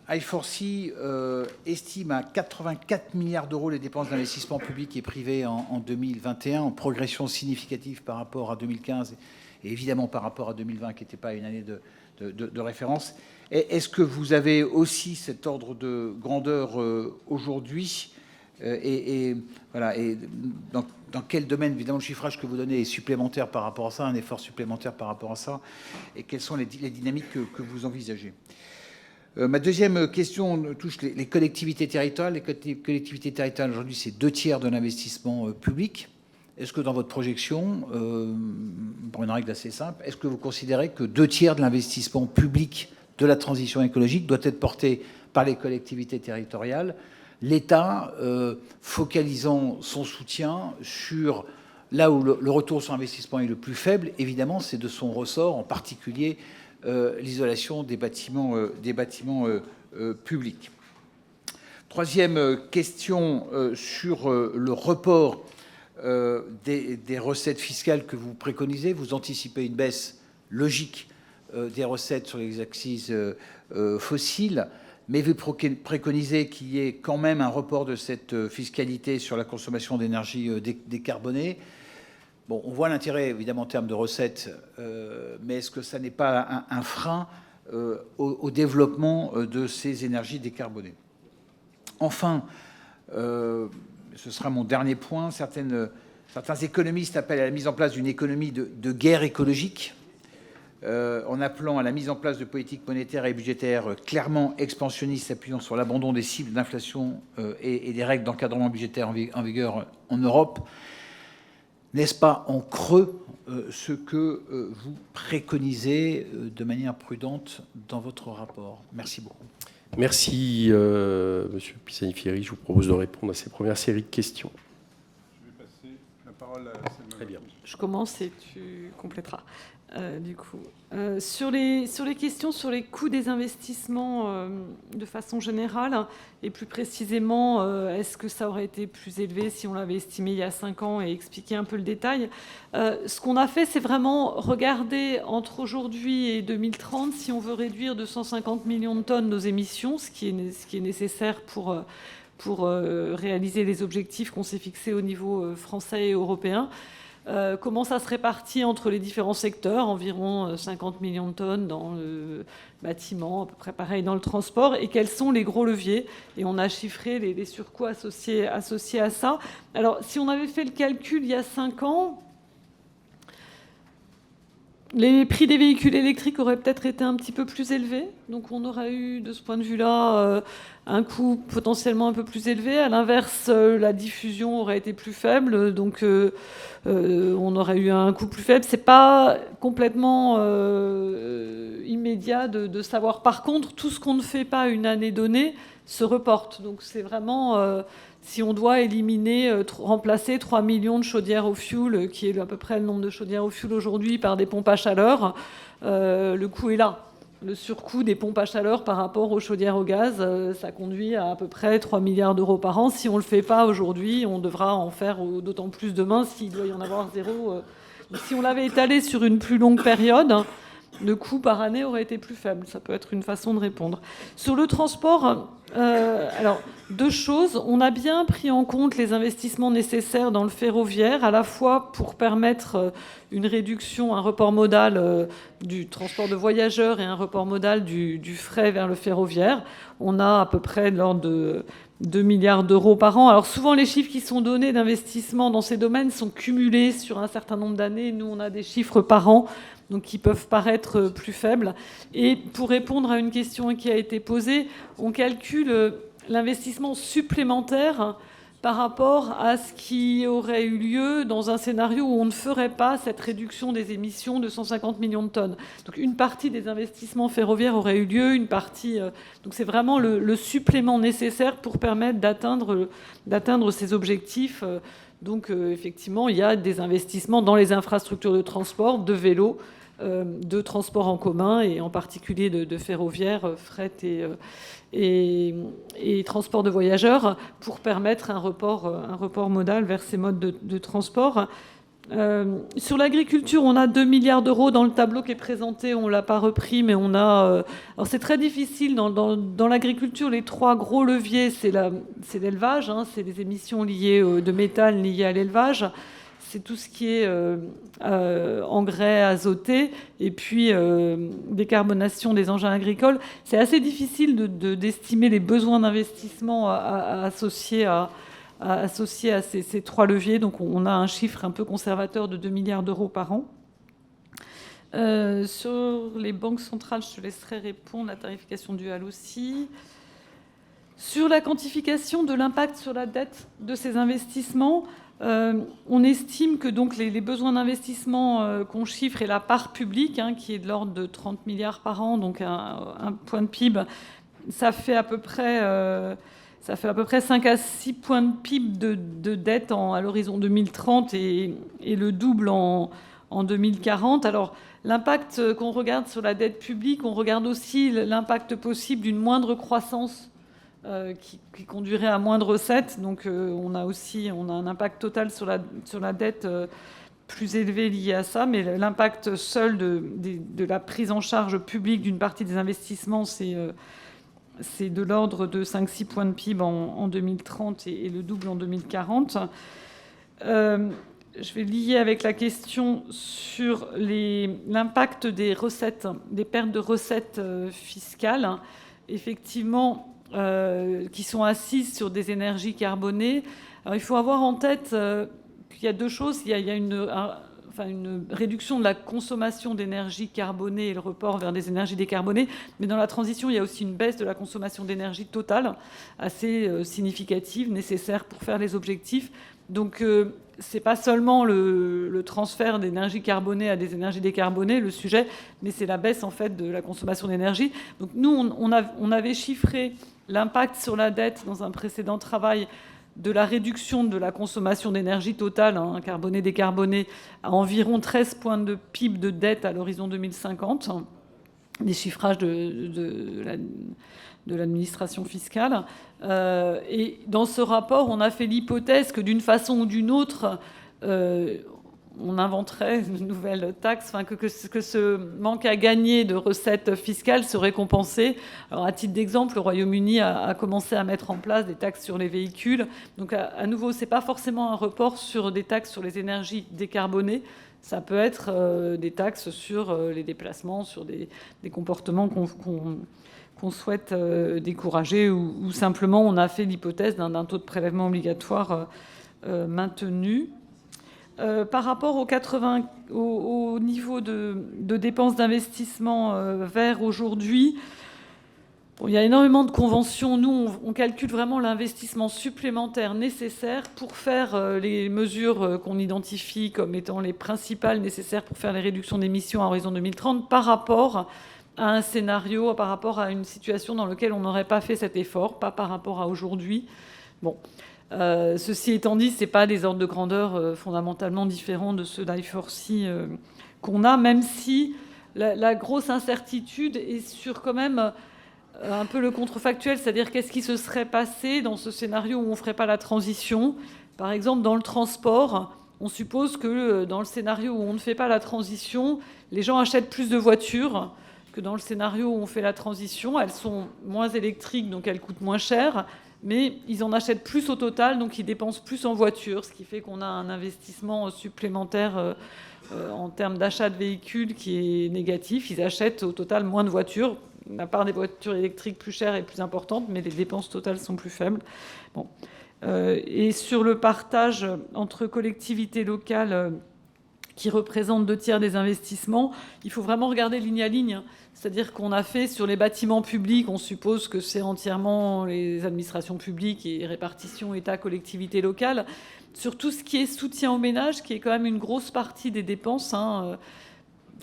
I4C estime à 84 milliards d'euros les dépenses d'investissement public et privé en 2021, en progression significative par rapport à 2015 et évidemment par rapport à 2020, qui n'était pas une année de référence. Est-ce que vous avez aussi cet ordre de grandeur aujourd'hui voilà, et dans quel domaine, évidemment, le chiffrage que vous donnez est supplémentaire par rapport à ça, un effort supplémentaire par rapport à ça, et quelles sont les dynamiques que vous envisagez? Ma deuxième question touche les collectivités territoriales. Les collectivités territoriales, aujourd'hui, c'est 2/3 de l'investissement public. Est-ce que dans votre projection, pour une règle assez simple, est-ce que vous considérez que 2/3 de l'investissement public de la transition écologique doit être porté par les collectivités territoriales, l'État focalisant son soutien sur là où le retour sur investissement est le plus faible? Évidemment, c'est de son ressort, en particulier l'isolation des bâtiments publics. Troisième question sur le report des recettes fiscales que vous préconisez. Vous anticipez une baisse logique des recettes sur les accises fossiles, mais vous préconisez qu'il y ait quand même un report de cette fiscalité sur la consommation d'énergie décarbonée. Bon, on voit l'intérêt, évidemment, en termes de recettes, mais est-ce que ça n'est pas un frein au développement de ces énergies décarbonées? Enfin, ce sera mon dernier point, certains économistes appellent à la mise en place d'une économie de guerre écologique, en appelant à la mise en place de politiques monétaires et budgétaires clairement expansionnistes, s'appuyant sur l'abandon des cibles d'inflation et des règles d'encadrement budgétaire en vigueur en Europe. N'est-ce pas en creux ce que vous préconisez de manière prudente dans votre rapport? Merci beaucoup. Merci, Monsieur Pisani-Ferry. Je vous propose de répondre à ces premières séries de questions. Je vais passer la parole à Selma. Très bien. Je commence et tu compléteras. Du coup, sur les questions sur les coûts des investissements de façon générale, et plus précisément, est-ce que ça aurait été plus élevé si on l'avait estimé il y a 5 ans, et expliquer un peu le détail. Ce qu'on a fait, c'est vraiment regarder entre aujourd'hui et 2030 si on veut réduire de 150 millions de tonnes nos émissions, ce qui est nécessaire pour réaliser les objectifs qu'on s'est fixés au niveau français et européen. comment ça se répartit entre les différents secteurs, environ 50 millions de tonnes dans le bâtiment, à peu près pareil dans le transport, et quels sont les gros leviers. Et on a chiffré les surcoûts associés à ça. Alors, si on avait fait le calcul il y a 5 ans, les prix des véhicules électriques auraient peut-être été un petit peu plus élevés. Donc on aurait eu, de ce point de vue-là, un coût potentiellement un peu plus élevé. À l'inverse, la diffusion aurait été plus faible. Donc on aurait eu un coût plus faible. C'est pas complètement immédiat de savoir. Par contre, tout ce qu'on ne fait pas une année donnée se reporte. Donc c'est vraiment... si on doit remplacer 3 millions de chaudières au fioul, qui est à peu près le nombre de chaudières au fioul aujourd'hui, par des pompes à chaleur, le coût est là. Le surcoût des pompes à chaleur par rapport aux chaudières au gaz, ça conduit à peu près 3 milliards d'euros par an. Si on ne le fait pas aujourd'hui, on devra en faire d'autant plus demain s'il doit y en avoir zéro. Si on l'avait étalé sur une plus longue période, le coût par année aurait été plus faible. Ça peut être une façon de répondre. Sur le transport, alors, 2 choses. On a bien pris en compte les investissements nécessaires dans le ferroviaire, à la fois pour permettre une réduction, un report modal du transport de voyageurs et un report modal du fret vers le ferroviaire. On a à peu près de l'ordre de 2 milliards d'euros par an. Alors souvent, les chiffres qui sont donnés d'investissement dans ces domaines sont cumulés sur un certain nombre d'années. Nous, on a des chiffres par an, donc qui peuvent paraître plus faibles. Et pour répondre à une question qui a été posée, on calcule l'investissement supplémentaire par rapport à ce qui aurait eu lieu dans un scénario où on ne ferait pas cette réduction des émissions de 150 millions de tonnes. Donc une partie des investissements ferroviaires aurait eu lieu, une partie... donc c'est vraiment le supplément nécessaire pour permettre d'atteindre ces objectifs. Donc effectivement, il y a des investissements dans les infrastructures de transport, de vélo, de transport en commun et en particulier de ferroviaire, fret et transport de voyageurs pour permettre un report modal vers ces modes de transport. Sur l'agriculture, on a 2 milliards d'euros dans le tableau qui est présenté. On ne l'a pas repris, mais on a... alors c'est très difficile. Dans l'agriculture, les 3 gros leviers, c'est l'élevage, hein, c'est les émissions liées de méthane liées à l'élevage. C'est tout ce qui est engrais azotés et puis décarbonation des engins agricoles. C'est assez difficile d'estimer les besoins d'investissement associés à ces 3 leviers. Donc on a un chiffre un peu conservateur de 2 milliards d'euros par an. Sur les banques centrales, je te laisserai répondre, la tarification duale aussi. Sur la quantification de l'impact sur la dette de ces investissements, on estime que donc les besoins d'investissement qu'on chiffre et la part publique, hein, qui est de l'ordre de 30 milliards par an, donc un point de PIB, ça fait à peu près 5 à 6 points de PIB de dette à l'horizon 2030 et le double en 2040. Alors l'impact qu'on regarde sur la dette publique, on regarde aussi l'impact possible d'une moindre croissance qui conduirait à moins de recettes. Donc on a un impact total sur la dette plus élevé lié à ça, mais l'impact seul de la prise en charge publique d'une partie des investissements, c'est de l'ordre de 5-6 points de PIB en 2030 et le double en 2040. Je vais lier avec la question sur l'impact des recettes, des pertes de recettes fiscales. Effectivement, qui sont assises sur des énergies carbonées. Alors, il faut avoir en tête qu'il y a 2 choses. Il y a une réduction de la consommation d'énergie carbonée et le report vers des énergies décarbonées. Mais dans la transition, il y a aussi une baisse de la consommation d'énergie totale, assez significative, nécessaire pour faire les objectifs. Donc, c'est pas seulement le transfert d'énergie carbonée à des énergies décarbonées, le sujet, mais c'est la baisse, en fait, de la consommation d'énergie. Donc, nous, on avait chiffré l'impact sur la dette dans un précédent travail de la réduction de la consommation d'énergie totale, hein, carbonée, décarbonée, à environ 13 points de PIB de dette à l'horizon 2050, des chiffrages de l'administration fiscale. Et dans ce rapport, on a fait l'hypothèse que d'une façon ou d'une autre, on inventerait une nouvelle taxe, enfin, que ce manque à gagner de recettes fiscales serait compensé. Alors, à titre d'exemple, le Royaume-Uni a commencé à mettre en place des taxes sur les véhicules. Donc, à nouveau, ce n'est pas forcément un report sur des taxes sur les énergies décarbonées. Ça peut être des taxes sur les déplacements, sur des comportements qu'on souhaite décourager, ou simplement on a fait l'hypothèse d'un taux de prélèvement obligatoire maintenu. Par rapport au niveau de dépenses d'investissement vert aujourd'hui, bon, il y a énormément de conventions. Nous, on calcule vraiment l'investissement supplémentaire nécessaire pour faire les mesures qu'on identifie comme étant les principales nécessaires pour faire les réductions d'émissions à horizon 2030 par rapport à un scénario, par rapport à une situation dans laquelle on n'aurait pas fait cet effort, pas par rapport à aujourd'hui. Bon. Ceci étant dit, ce n'est pas des ordres de grandeur fondamentalement différents de ceux d'I4C qu'on a, même si la grosse incertitude est sur quand même un peu le contrefactuel, c'est-à-dire qu'est-ce qui se serait passé dans ce scénario où on ne ferait pas la transition. Par exemple, dans le transport, on suppose que dans le scénario où on ne fait pas la transition, les gens achètent plus de voitures que dans le scénario où on fait la transition. Elles sont moins électriques, donc elles coûtent moins cher, mais ils en achètent plus au total, donc ils dépensent plus en voiture, ce qui fait qu'on a un investissement supplémentaire en termes d'achat de véhicules qui est négatif. Ils achètent au total moins de voitures. La part des voitures électriques plus chères est plus importante, mais les dépenses totales sont plus faibles. Bon. Et sur le partage entre collectivités locales qui représentent 2/3 des investissements, il faut vraiment regarder ligne à ligne. C'est-à-dire qu'on a fait sur les bâtiments publics, on suppose que c'est entièrement les administrations publiques et répartition État, collectivités locales. Sur tout ce qui est soutien aux ménages, qui est quand même une grosse partie des dépenses,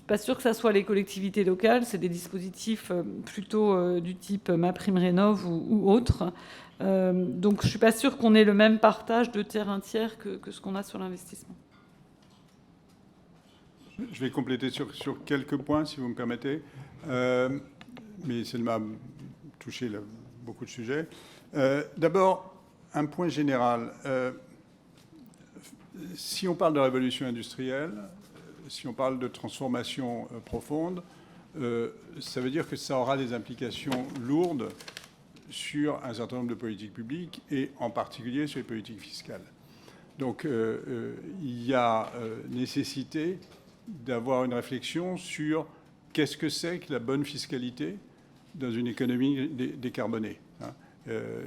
pas sûr que ça soit les collectivités locales, c'est des dispositifs plutôt du type MaPrimeRénov' ou autres. Donc je ne suis pas sûre qu'on ait le même partage de tiers que ce qu'on a sur l'investissement. Je vais compléter sur quelques points, si vous me permettez. Mais ça m'a touché beaucoup de sujets. D'abord, un point général. Si on parle de révolution industrielle, si on parle de transformation profonde, ça veut dire que ça aura des implications lourdes sur un certain nombre de politiques publiques et en particulier sur les politiques fiscales. Donc il y a nécessité d'avoir une réflexion sur qu'est-ce que c'est que la bonne fiscalité dans une économie décarbonée.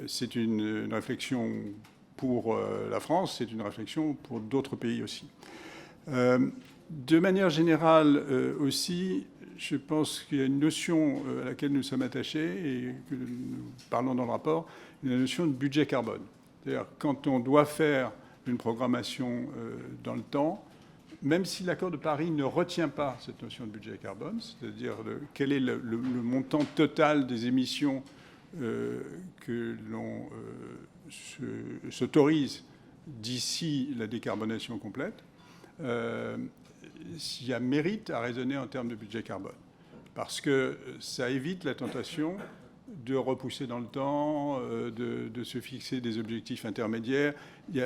C'est une réflexion pour la France, c'est une réflexion pour d'autres pays aussi. De manière générale aussi, je pense qu'il y a une notion à laquelle nous sommes attachés et que nous parlons dans le rapport, la notion de budget carbone. C'est-à-dire quand on doit faire une programmation dans le temps, même si l'accord de Paris ne retient pas cette notion de budget carbone, c'est-à-dire quel est le montant total des émissions que l'on s'autorise d'ici la décarbonation complète, il y a mérite à raisonner en termes de budget carbone. Parce que ça évite la tentation de repousser dans le temps, de se fixer des objectifs intermédiaires.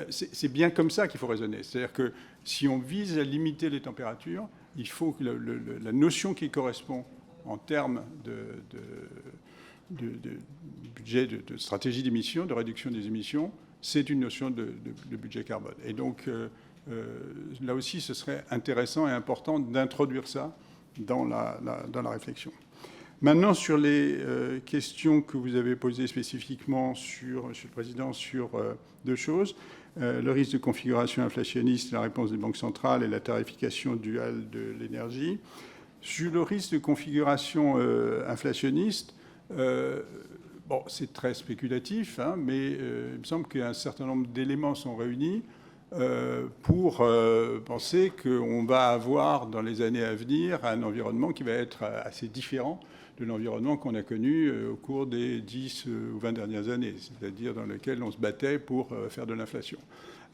C'est bien comme ça qu'il faut raisonner. C'est-à-dire que si on vise à limiter les températures, il faut que la notion qui correspond en termes de budget, de stratégie d'émissions, de réduction des émissions, c'est une notion de budget carbone. Et donc, là aussi, ce serait intéressant et important d'introduire ça dans la réflexion. Maintenant, sur les questions que vous avez posées spécifiquement, Monsieur le Président, sur deux choses. Le risque de configuration inflationniste, la réponse des banques centrales et la tarification duale de l'énergie. Sur le risque de configuration inflationniste, bon, c'est très spéculatif, mais il me semble qu'un certain nombre d'éléments sont réunis pour penser qu'on va avoir dans les années à venir un environnement qui va être assez différent de l'environnement qu'on a connu au cours des 10 ou 20 dernières années, c'est-à-dire dans lequel on se battait pour faire de l'inflation.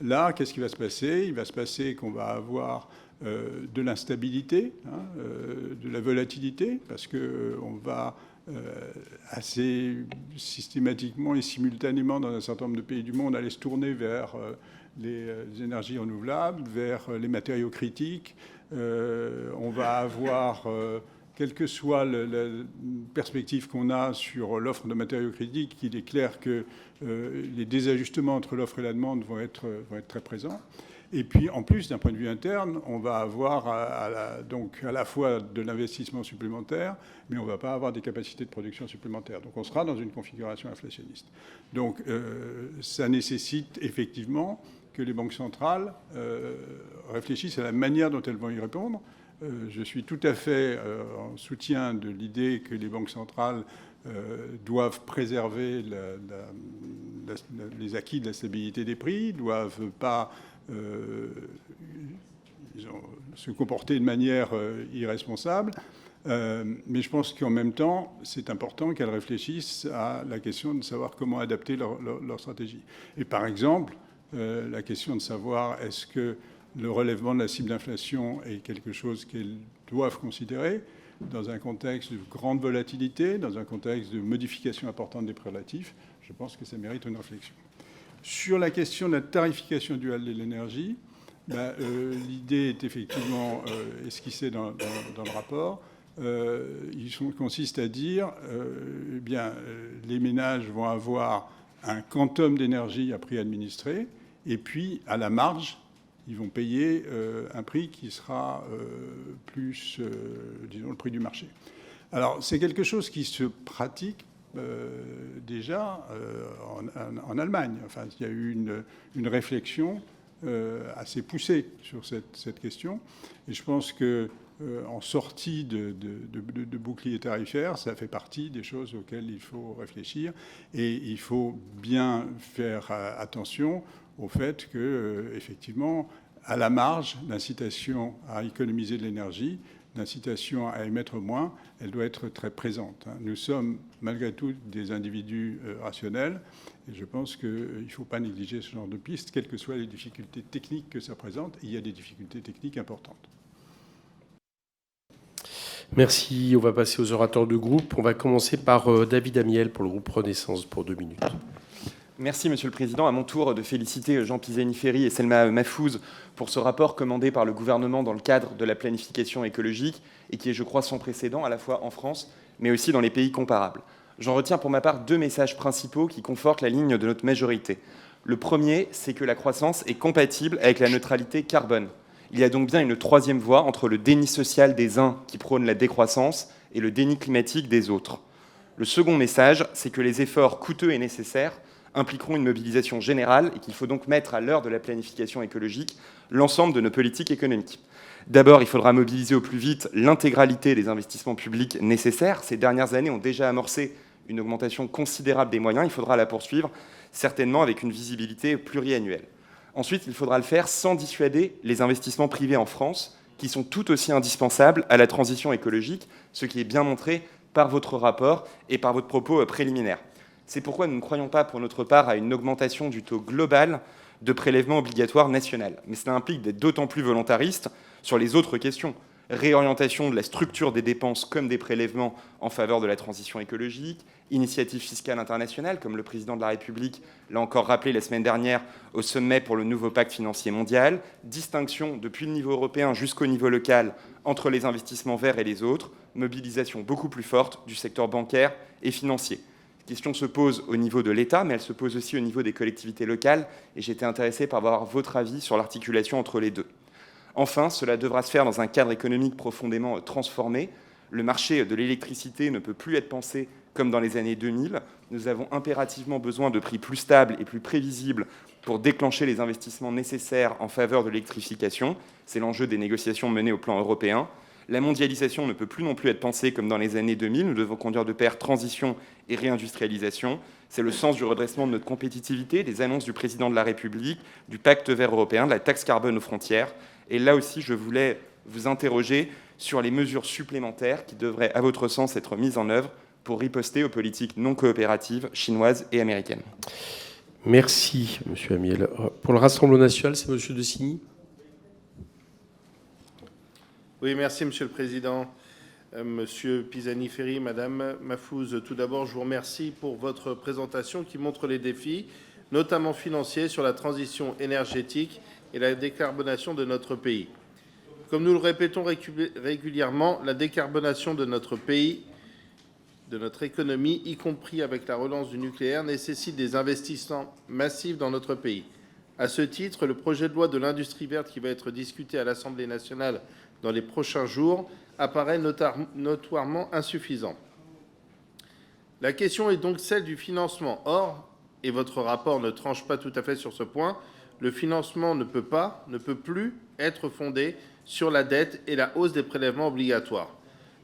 Là, qu'est-ce qui va se passer ? Il va se passer qu'on va avoir de l'instabilité, de la volatilité, parce qu'on va assez systématiquement et simultanément dans un certain nombre de pays du monde, allaient se tourner vers les énergies renouvelables, vers les matériaux critiques. On va avoir, quelle que soit la perspective qu'on a sur l'offre de matériaux critiques, il est clair que les désajustements entre l'offre et la demande vont être très présents. Et puis, en plus, d'un point de vue interne, on va avoir donc à la fois de l'investissement supplémentaire, mais on ne va pas avoir des capacités de production supplémentaires. Donc, on sera dans une configuration inflationniste. Donc, ça nécessite effectivement que les banques centrales réfléchissent à la manière dont elles vont y répondre. Je suis tout à fait en soutien de l'idée que les banques centrales doivent préserver les acquis de la stabilité des prix, doivent pas se comporter de manière irresponsable. Mais je pense qu'en même temps, c'est important qu'elles réfléchissent à la question de savoir comment adapter leur stratégie. Et par exemple, la question de savoir est-ce que le relèvement de la cible d'inflation est quelque chose qu'elles doivent considérer dans un contexte de grande volatilité, dans un contexte de modification importante des prix relatifs. Je pense que ça mérite une réflexion. Sur la question de la tarification duale de l'énergie, l'idée est effectivement esquissée dans le rapport. Il consiste à dire les ménages vont avoir un quantum d'énergie à prix administré, et puis à la marge, ils vont payer un prix qui sera plus, disons, le prix du marché. Alors, c'est quelque chose qui se pratique déjà en Allemagne. Enfin, il y a eu une réflexion assez poussée sur cette question. Et je pense qu'en sortie de bouclier tarifaire, ça fait partie des choses auxquelles il faut réfléchir. Et il faut bien faire attention au fait que, effectivement, à la marge, l'incitation à économiser de l'énergie, l'incitation à émettre moins, elle doit être très présente. Nous sommes malgré tout des individus rationnels, et je pense qu'il ne faut pas négliger ce genre de piste, quelles que soient les difficultés techniques que ça présente. Il y a des difficultés techniques importantes. Merci. On va passer aux orateurs de groupe. On va commencer par David Amiel pour le groupe Renaissance pour 2 minutes. Merci, Monsieur le Président. À mon tour de féliciter Jean Pisani-Ferry et Selma Mahfouz pour ce rapport commandé par le gouvernement dans le cadre de la planification écologique et qui est, je crois, sans précédent à la fois en France, mais aussi dans les pays comparables. J'en retiens pour ma part 2 messages principaux qui confortent la ligne de notre majorité. Le premier, c'est que la croissance est compatible avec la neutralité carbone. Il y a donc bien une 3e voie entre le déni social des uns qui prônent la décroissance et le déni climatique des autres. Le second message, c'est que les efforts coûteux et nécessaires impliqueront une mobilisation générale et qu'il faut donc mettre à l'heure de la planification écologique l'ensemble de nos politiques économiques. D'abord, il faudra mobiliser au plus vite l'intégralité des investissements publics nécessaires. Ces dernières années ont déjà amorcé une augmentation considérable des moyens. Il faudra la poursuivre, certainement avec une visibilité pluriannuelle. Ensuite, il faudra le faire sans dissuader les investissements privés en France, qui sont tout aussi indispensables à la transition écologique, ce qui est bien montré par votre rapport et par votre propos préliminaire. C'est pourquoi nous ne croyons pas, pour notre part, à une augmentation du taux global de prélèvement obligatoire national. Mais cela implique d'être d'autant plus volontariste sur les autres questions. Réorientation de la structure des dépenses comme des prélèvements en faveur de la transition écologique, initiative fiscale internationale, comme le président de la République l'a encore rappelé la semaine dernière au sommet pour le nouveau pacte financier mondial, distinction depuis le niveau européen jusqu'au niveau local entre les investissements verts et les autres, mobilisation beaucoup plus forte du secteur bancaire et financier. La question se pose au niveau de l'État, mais elle se pose aussi au niveau des collectivités locales, et j'étais intéressé par avoir votre avis sur l'articulation entre les deux. Enfin, cela devra se faire dans un cadre économique profondément transformé. Le marché de l'électricité ne peut plus être pensé comme dans les années 2000. Nous avons impérativement besoin de prix plus stables et plus prévisibles pour déclencher les investissements nécessaires en faveur de l'électrification. C'est l'enjeu des négociations menées au plan européen. La mondialisation ne peut plus non plus être pensée comme dans les années 2000. Nous devons conduire de pair transition et réindustrialisation. C'est le sens du redressement de notre compétitivité, des annonces du président de la République, du pacte vert européen, de la taxe carbone aux frontières. Et là aussi, je voulais vous interroger sur les mesures supplémentaires qui devraient, à votre sens, être mises en œuvre pour riposter aux politiques non coopératives chinoises et américaines. Merci, M. Amiel. Pour le Rassemblement national, c'est M. De Signy. Oui, merci, Monsieur le Président. Monsieur Pisani-Ferry, Madame Mahfouz, tout d'abord, je vous remercie pour votre présentation qui montre les défis, notamment financiers, sur la transition énergétique et la décarbonation de notre pays. Comme nous le répétons régulièrement, la décarbonation de notre pays, de notre économie, y compris avec la relance du nucléaire, nécessite des investissements massifs dans notre pays. À ce titre, le projet de loi de l'industrie verte qui va être discuté à l'Assemblée nationale dans les prochains jours apparaît notoirement insuffisant. La question est donc celle du financement. Or, et votre rapport ne tranche pas tout à fait sur ce point, le financement ne peut plus être fondé sur la dette et la hausse des prélèvements obligatoires.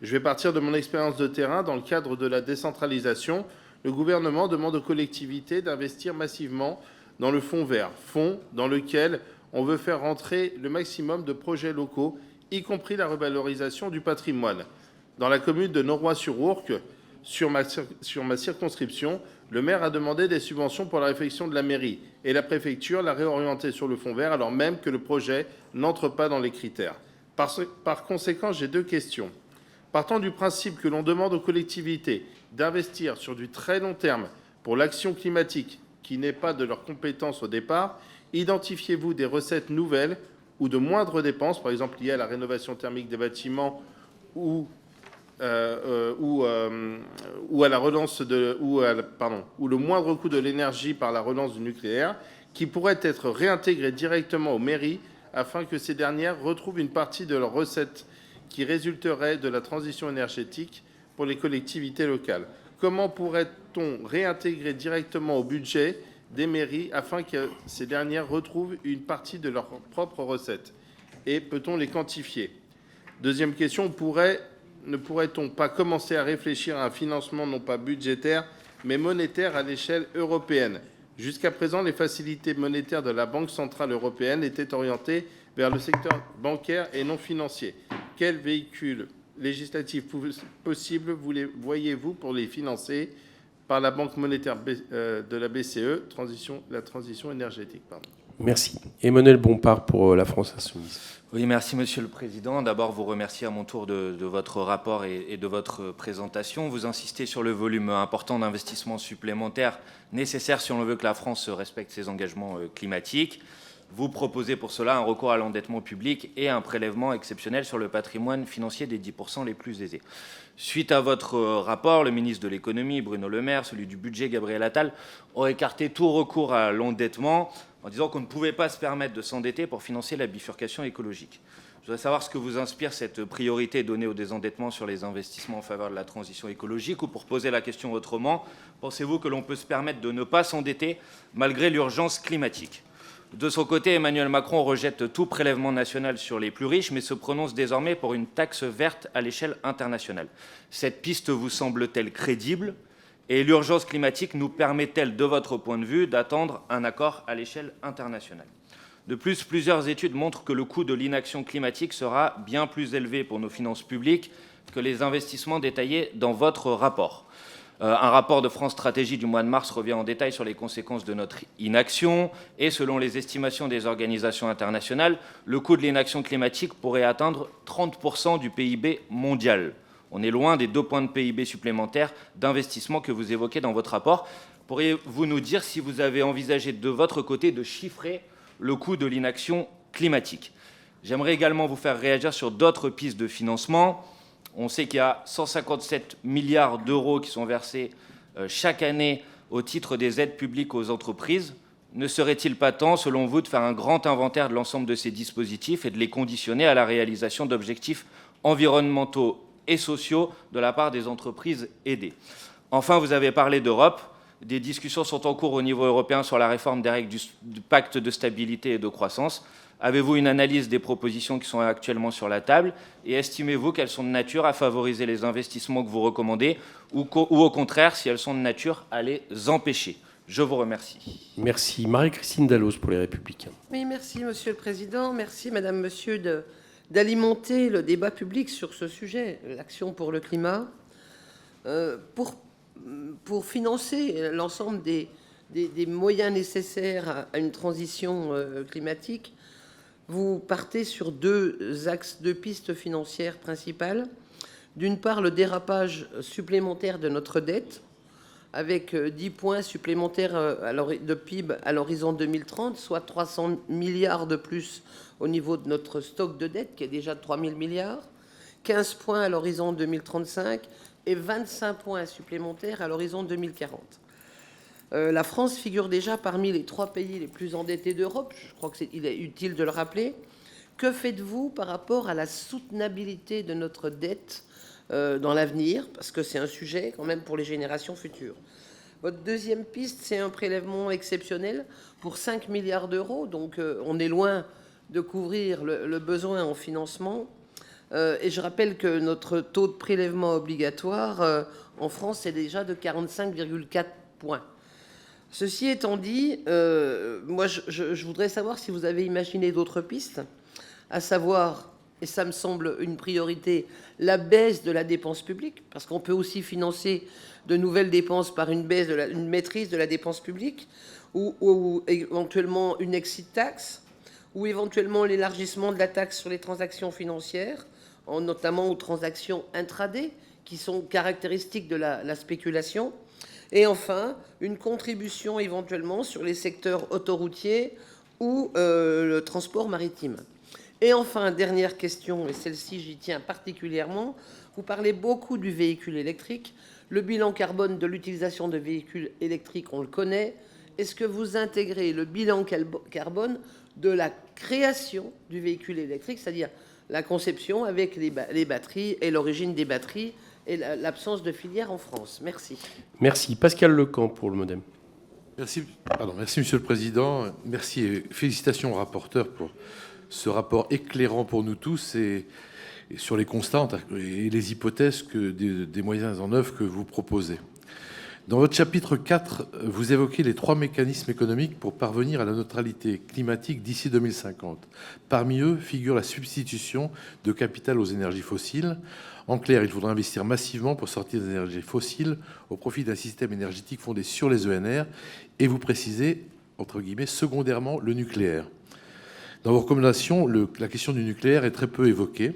Je vais partir de mon expérience de terrain. Dans le cadre de la décentralisation, le gouvernement demande aux collectivités d'investir massivement dans le fonds vert, fonds dans lequel on veut faire rentrer le maximum de projets locaux, y compris la revalorisation du patrimoine. Dans la commune de Noroy-sur-Ourcq, sur ma circonscription, le maire a demandé des subventions pour la réfection de la mairie et la préfecture l'a réorienté sur le fonds vert alors même que le projet n'entre pas dans les critères. Par conséquent, j'ai deux questions. Partant du principe que l'on demande aux collectivités d'investir sur du très long terme pour l'action climatique qui n'est pas de leur compétence au départ, identifiez-vous des recettes nouvelles ou de moindres dépenses, par exemple liées à la rénovation thermique des bâtiments ou à la relance ou le moindre coût de l'énergie par la relance du nucléaire, qui pourraient être réintégrés directement aux mairies afin que ces dernières retrouvent une partie de leurs recettes qui résulteraient de la transition énergétique pour les collectivités locales. Comment pourrait-on réintégrer directement au budget des mairies afin que ces dernières retrouvent une partie de leurs propres recettes? Et peut-on les quantifier? Deuxième question, ne pourrait-on pas commencer à réfléchir à un financement non pas budgétaire, mais monétaire à l'échelle européenne? Jusqu'à présent, les facilités monétaires de la Banque centrale européenne étaient orientées vers le secteur bancaire et non financier. Quel véhicule législatif possible voyez-vous pour les financer par la Banque monétaire de la BCE, la transition énergétique, pardon. Merci. Emmanuel Bompard pour la France Insoumise. Oui, merci Monsieur le Président. D'abord, vous remercier à mon tour de votre rapport et de votre présentation. Vous insistez sur le volume important d'investissements supplémentaires nécessaires si on veut que la France respecte ses engagements climatiques. Vous proposez pour cela un recours à l'endettement public et un prélèvement exceptionnel sur le patrimoine financier des 10% les plus aisés. Suite à votre rapport, le ministre de l'économie, Bruno Le Maire, celui du budget, Gabriel Attal, ont écarté tout recours à l'endettement en disant qu'on ne pouvait pas se permettre de s'endetter pour financer la bifurcation écologique. Je voudrais savoir ce que vous inspire cette priorité donnée au désendettement sur les investissements en faveur de la transition écologique, ou pour poser la question autrement, pensez-vous que l'on peut se permettre de ne pas s'endetter malgré l'urgence climatique ? De son côté, Emmanuel Macron rejette tout prélèvement national sur les plus riches, mais se prononce désormais pour une taxe verte à l'échelle internationale. Cette piste vous semble-t-elle crédible ? Et l'urgence climatique nous permet-elle, de votre point de vue, d'attendre un accord à l'échelle internationale ? De plus, plusieurs études montrent que le coût de l'inaction climatique sera bien plus élevé pour nos finances publiques que les investissements détaillés dans votre rapport. Un rapport de France Stratégie du mois de mars revient en détail sur les conséquences de notre inaction et selon les estimations des organisations internationales, le coût de l'inaction climatique pourrait atteindre 30% du PIB mondial. On est loin des 2 points de PIB supplémentaires d'investissement que vous évoquez dans votre rapport. Pourriez-vous nous dire si vous avez envisagé de votre côté de chiffrer le coût de l'inaction climatique? J'aimerais également vous faire réagir sur d'autres pistes de financement. On sait qu'il y a 157 milliards d'euros qui sont versés chaque année au titre des aides publiques aux entreprises. Ne serait-il pas temps, selon vous, de faire un grand inventaire de l'ensemble de ces dispositifs et de les conditionner à la réalisation d'objectifs environnementaux et sociaux de la part des entreprises aidées? Enfin, vous avez parlé d'Europe. Des discussions sont en cours au niveau européen sur la réforme des règles du pacte de stabilité et de croissance. Avez-vous une analyse des propositions qui sont actuellement sur la table et estimez-vous qu'elles sont de nature à favoriser les investissements que vous recommandez ou au contraire si elles sont de nature à les empêcher? Je vous remercie. Merci. Marie-Christine Dalloz pour les Républicains. Oui, merci Monsieur le Président. Merci Madame, Monsieur d'alimenter le débat public sur ce sujet, l'action pour le climat. Pour financer l'ensemble des moyens nécessaires à une transition climatique, vous partez sur 2 axes, 2 pistes financières principales. D'une part, le dérapage supplémentaire de notre dette, avec 10 points supplémentaires de PIB à l'horizon 2030, soit 300 milliards de plus au niveau de notre stock de dette, qui est déjà de 3 000 milliards, 15 points à l'horizon 2035 et 25 points supplémentaires à l'horizon 2040. La France figure déjà parmi les 3 pays les plus endettés d'Europe, je crois qu'il est utile de le rappeler. Que faites-vous par rapport à la soutenabilité de notre dette dans l'avenir, parce que c'est un sujet quand même pour les générations futures. Votre deuxième piste, c'est un prélèvement exceptionnel pour 5 milliards d'euros, donc on est loin de couvrir le besoin en financement. Et je rappelle que notre taux de prélèvement obligatoire en France est déjà de 45,4 points. Ceci étant dit, moi je voudrais savoir si vous avez imaginé d'autres pistes, à savoir, et ça me semble une priorité, la baisse de la dépense publique, parce qu'on peut aussi financer de nouvelles dépenses par une maîtrise de la dépense publique, ou éventuellement une exit tax, ou éventuellement l'élargissement de la taxe sur les transactions financières, notamment aux transactions intraday, qui sont caractéristiques de la spéculation, et enfin, une contribution éventuellement sur les secteurs autoroutiers ou le transport maritime. Et enfin, dernière question, et celle-ci j'y tiens particulièrement, vous parlez beaucoup du véhicule électrique. Le bilan carbone de l'utilisation de véhicules électriques, on le connaît. Est-ce que vous intégrez le bilan carbone de la création du véhicule électrique, c'est-à-dire la conception avec les batteries et l'origine des batteries et l'absence de filière en France? Merci. Merci. Pascal Lecamp pour le MoDem. Merci, Monsieur le Président. Merci et félicitations au rapporteur pour ce rapport éclairant pour nous tous et sur les constats et les hypothèses des moyens en œuvre que vous proposez. Dans votre chapitre 4, vous évoquez les 3 mécanismes économiques pour parvenir à la neutralité climatique d'ici 2050. Parmi eux figure la substitution de capital aux énergies fossiles. En clair, il faudra investir massivement pour sortir des énergies fossiles au profit d'un système énergétique fondé sur les ENR et vous précisez, entre guillemets, secondairement le nucléaire. Dans vos recommandations, la question du nucléaire est très peu évoquée.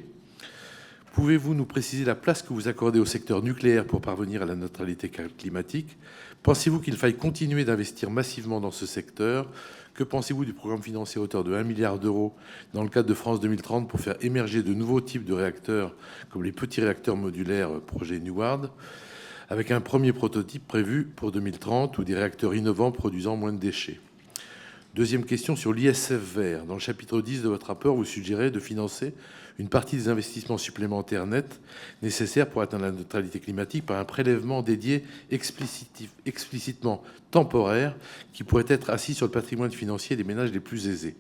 Pouvez-vous nous préciser la place que vous accordez au secteur nucléaire pour parvenir à la neutralité climatique? Pensez-vous qu'il faille continuer d'investir massivement dans ce secteur? Que pensez-vous du programme financier à hauteur de 1 milliard d'euros dans le cadre de France 2030 pour faire émerger de nouveaux types de réacteurs, comme les petits réacteurs modulaires projet Neward, avec un premier prototype prévu pour 2030 ou des réacteurs innovants produisant moins de déchets? Deuxième question sur l'ISF vert. Dans le chapitre 10 de votre rapport, vous suggérez de financer une partie des investissements supplémentaires nets nécessaires pour atteindre la neutralité climatique par un prélèvement dédié explicitement temporaire qui pourrait être assis sur le patrimoine financier des ménages les plus aisés.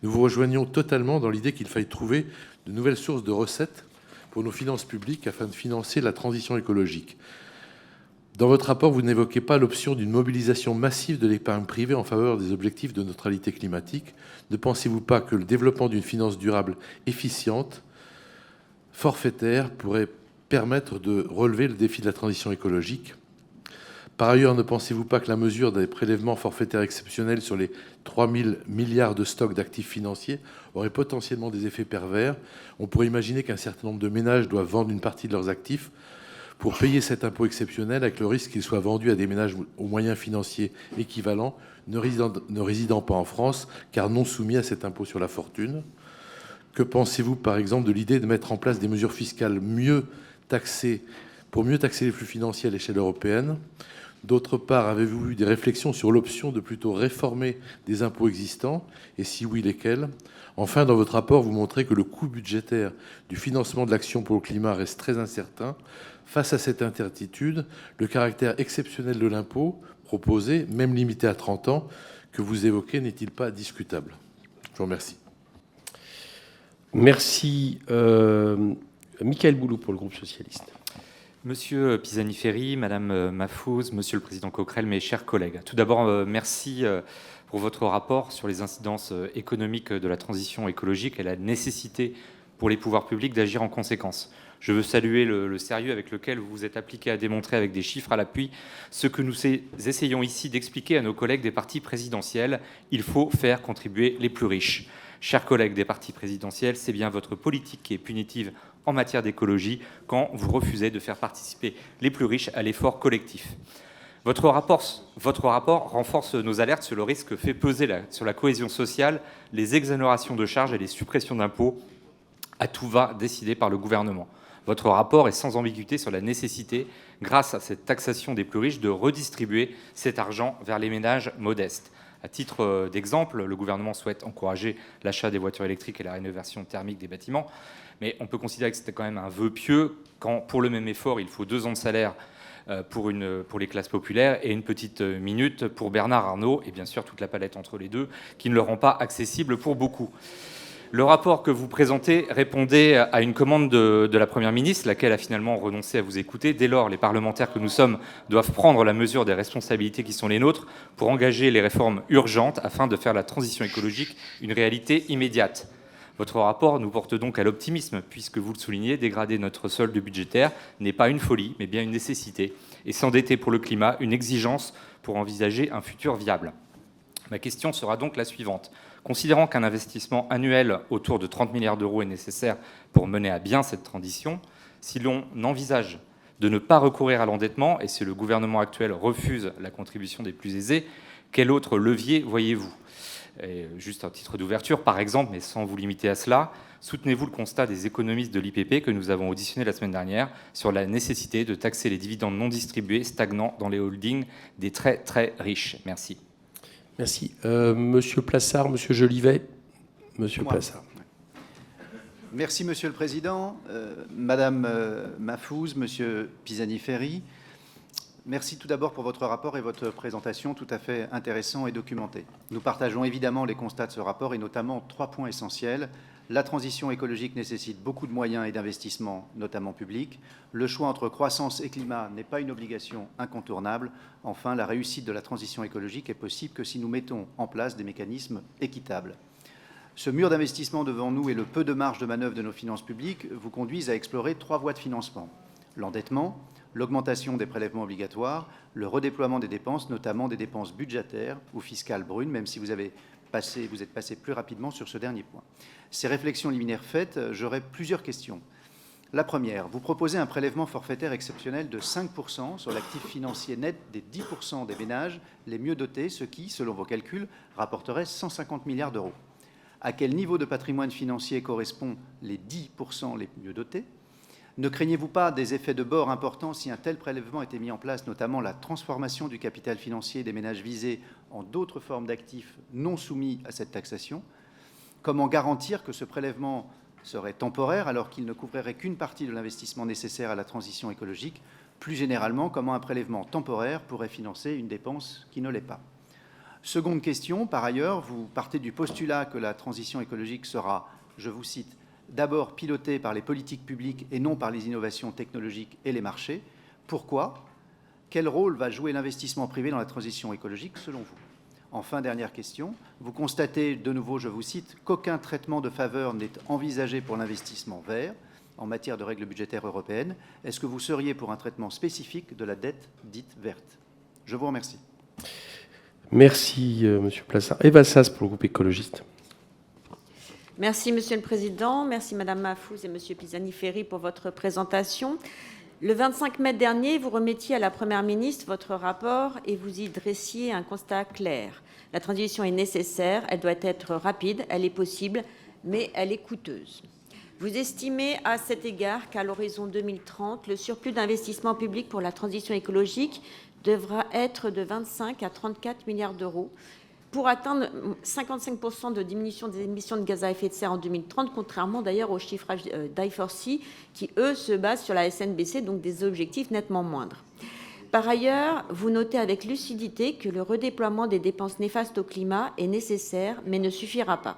Nous vous rejoignons totalement dans l'idée qu'il faille trouver de nouvelles sources de recettes pour nos finances publiques afin de financer la transition écologique. Dans votre rapport, vous n'évoquez pas l'option d'une mobilisation massive de l'épargne privée en faveur des objectifs de neutralité climatique. Ne pensez-vous pas que le développement d'une finance durable efficiente, forfaitaire, pourrait permettre de relever le défi de la transition écologique? Par ailleurs, ne pensez-vous pas que la mesure des prélèvements forfaitaires exceptionnels sur les 3 000 milliards de stocks d'actifs financiers aurait potentiellement des effets pervers? On pourrait imaginer qu'un certain nombre de ménages doivent vendre une partie de leurs actifs pour payer cet impôt exceptionnel, avec le risque qu'il soit vendu à des ménages aux moyens financiers équivalents, ne résidant pas en France, car non soumis à cet impôt sur la fortune. Que pensez-vous, par exemple, de l'idée de mettre en place des mesures fiscales pour mieux taxer les flux financiers à l'échelle européenne? D'autre part, avez-vous eu des réflexions sur l'option de plutôt réformer des impôts existants, et si oui, lesquels? Enfin, dans votre rapport, vous montrez que le coût budgétaire du financement de l'action pour le climat reste très incertain. Face à cette incertitude, le caractère exceptionnel de l'impôt proposé, même limité à 30 ans, que vous évoquez, n'est-il pas discutable? Je vous remercie. Merci. Mickaël Boulou pour le groupe socialiste. Monsieur Pisani-Ferry, Madame Mahfouz, Monsieur le Président Coquerel, mes chers collègues. Tout d'abord, merci pour votre rapport sur les incidences économiques de la transition écologique et la nécessité pour les pouvoirs publics d'agir en conséquence. Je veux saluer le sérieux avec lequel vous vous êtes appliqué à démontrer avec des chiffres à l'appui ce que nous essayons ici d'expliquer à nos collègues des partis présidentiels. Il faut faire contribuer les plus riches. Chers collègues des partis présidentiels, c'est bien votre politique qui est punitive en matière d'écologie quand vous refusez de faire participer les plus riches à l'effort collectif. Votre rapport renforce nos alertes sur le risque que fait peser sur la cohésion sociale les exonérations de charges et les suppressions d'impôts à tout va décidées par le gouvernement. Votre rapport est sans ambiguïté sur la nécessité, grâce à cette taxation des plus riches, de redistribuer cet argent vers les ménages modestes. À titre d'exemple, le gouvernement souhaite encourager l'achat des voitures électriques et la rénovation thermique des bâtiments, mais on peut considérer que c'était quand même un vœu pieux quand, pour le même effort, il faut 2 ans de salaire pour les classes populaires et une petite minute pour Bernard Arnault, et bien sûr toute la palette entre les deux, qui ne le rend pas accessible pour beaucoup. Le rapport que vous présentez répondait à une commande de la Première ministre, laquelle a finalement renoncé à vous écouter. Dès lors, les parlementaires que nous sommes doivent prendre la mesure des responsabilités qui sont les nôtres pour engager les réformes urgentes afin de faire la transition écologique une réalité immédiate. Votre rapport nous porte donc à l'optimisme, puisque vous le soulignez, dégrader notre solde budgétaire n'est pas une folie, mais bien une nécessité, et s'endetter pour le climat, une exigence pour envisager un futur viable. Ma question sera donc la suivante. Considérant qu'un investissement annuel autour de 30 milliards d'euros est nécessaire pour mener à bien cette transition, si l'on envisage de ne pas recourir à l'endettement et si le gouvernement actuel refuse la contribution des plus aisés, quel autre levier voyez-vous ? Juste un titre d'ouverture, par exemple, mais sans vous limiter à cela, soutenez-vous le constat des économistes de l'IPP que nous avons auditionné la semaine dernière sur la nécessité de taxer les dividendes non distribués stagnants dans les holdings des très très riches ? Merci. Merci. Monsieur Plassard, Monsieur Jolivet. Monsieur Plassard. Merci, Monsieur le Président. Madame Mahfouz, Monsieur Pisani-Ferry, merci tout d'abord pour votre rapport et votre présentation tout à fait intéressant et documenté. Nous partageons évidemment les constats de ce rapport et notamment 3 points essentiels. La transition écologique nécessite beaucoup de moyens et d'investissements, notamment publics. Le choix entre croissance et climat n'est pas une obligation incontournable. Enfin, la réussite de la transition écologique est possible que si nous mettons en place des mécanismes équitables. Ce mur d'investissement devant nous et le peu de marge de manœuvre de nos finances publiques vous conduisent à explorer 3 voies de financement. L'endettement, l'augmentation des prélèvements obligatoires, le redéploiement des dépenses, notamment des dépenses budgétaires ou fiscales brunes, même si vous êtes passé plus rapidement sur ce dernier point. Ces réflexions liminaires faites, j'aurais plusieurs questions. La première, vous proposez un prélèvement forfaitaire exceptionnel de 5% sur l'actif financier net des 10% des ménages les mieux dotés, ce qui, selon vos calculs, rapporterait 150 milliards d'euros. À quel niveau de patrimoine financier correspond les 10% les mieux dotés ? Ne craignez-vous pas des effets de bord importants si un tel prélèvement était mis en place, notamment la transformation du capital financier des ménages visés en d'autres formes d'actifs non soumis à cette taxation ? Comment garantir que ce prélèvement serait temporaire alors qu'il ne couvrirait qu'une partie de l'investissement nécessaire à la transition écologique ? Plus généralement, comment un prélèvement temporaire pourrait financer une dépense qui ne l'est pas ? Seconde question, par ailleurs, vous partez du postulat que la transition écologique sera, je vous cite, d'abord pilotée par les politiques publiques et non par les innovations technologiques et les marchés. Pourquoi ? Quel rôle va jouer l'investissement privé dans la transition écologique, selon vous ? Enfin, dernière question, vous constatez de nouveau, je vous cite, qu'aucun traitement de faveur n'est envisagé pour l'investissement vert en matière de règles budgétaires européennes. Est-ce que vous seriez pour un traitement spécifique de la dette dite verte ? Je vous remercie. Merci, Monsieur Plassard. Eva Sas pour le groupe écologiste. Merci, Monsieur le Président. Merci, Madame Mahfouz et Monsieur Pisani-Ferry pour votre présentation. Le 25 mai dernier, vous remettiez à la Première ministre votre rapport et vous y dressiez un constat clair. La transition est nécessaire, elle doit être rapide, elle est possible, mais elle est coûteuse. Vous estimez à cet égard qu'à l'horizon 2030, le surplus d'investissement public pour la transition écologique devra être de 25 à 34 milliards d'euros pour atteindre 55% de diminution des émissions de gaz à effet de serre en 2030, contrairement d'ailleurs aux chiffrages d'I4C qui, eux, se basent sur la SNBC, donc des objectifs nettement moindres. Par ailleurs, vous notez avec lucidité que le redéploiement des dépenses néfastes au climat est nécessaire, mais ne suffira pas.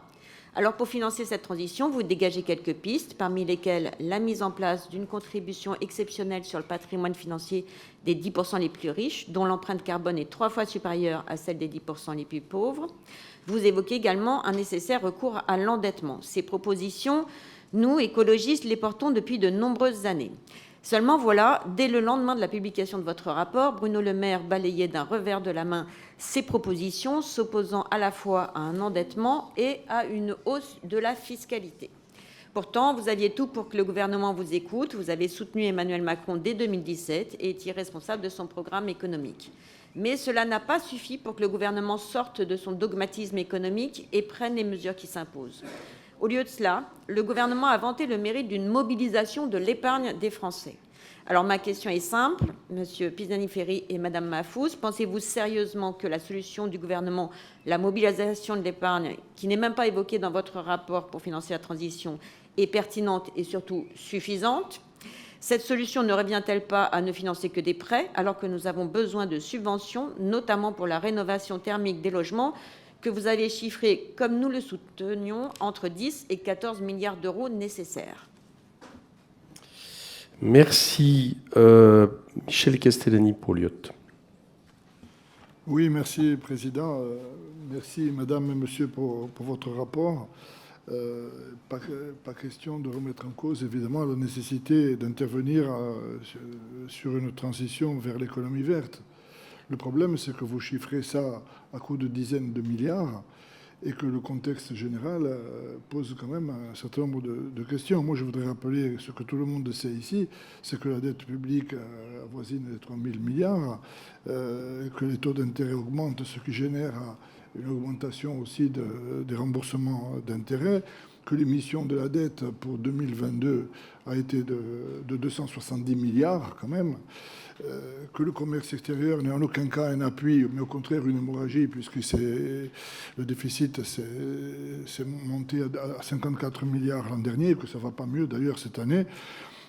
Alors, pour financer cette transition, vous dégagez quelques pistes, parmi lesquelles la mise en place d'une contribution exceptionnelle sur le patrimoine financier des 10% les plus riches, dont l'empreinte carbone est 3 fois supérieure à celle des 10% les plus pauvres. Vous évoquez également un nécessaire recours à l'endettement. Ces propositions, nous, écologistes, les portons depuis de nombreuses années. Seulement, voilà, dès le lendemain de la publication de votre rapport, Bruno Le Maire balayait d'un revers de la main ces propositions, s'opposant à la fois à un endettement et à une hausse de la fiscalité. Pourtant, vous aviez tout pour que le gouvernement vous écoute. Vous avez soutenu Emmanuel Macron dès 2017 et étiez responsable de son programme économique. Mais cela n'a pas suffi pour que le gouvernement sorte de son dogmatisme économique et prenne les mesures qui s'imposent. Au lieu de cela, le gouvernement a vanté le mérite d'une mobilisation de l'épargne des Français. Alors ma question est simple, Monsieur Pisani-Ferry et Madame Mahfouz, pensez-vous sérieusement que la solution du gouvernement, la mobilisation de l'épargne, qui n'est même pas évoquée dans votre rapport pour financer la transition, est pertinente et surtout suffisante ? Cette solution ne revient-elle pas à ne financer que des prêts, alors que nous avons besoin de subventions, notamment pour la rénovation thermique des logements, que vous avez chiffré, comme nous le soutenions, entre 10 et 14 milliards d'euros nécessaires? Merci. Michel Castellani pour l'IOT. Oui, merci, Président. Merci, Madame et Monsieur, pour votre rapport. Pas question de remettre en cause, évidemment, la nécessité d'intervenir sur une transition vers l'économie verte. Le problème, c'est que vous chiffrez ça à coup de dizaines de milliards et que le contexte général pose quand même un certain nombre de questions. Moi, je voudrais rappeler ce que tout le monde sait ici, c'est que la dette publique avoisine les 3 000 milliards, que les taux d'intérêt augmentent, ce qui génère une augmentation aussi des remboursements d'intérêts, que l'émission de la dette pour 2022 a été de 270 milliards quand même, que le commerce extérieur n'est en aucun cas un appui, mais au contraire une hémorragie, puisque le déficit s'est monté à 54 milliards l'an dernier, que ça ne va pas mieux d'ailleurs cette année,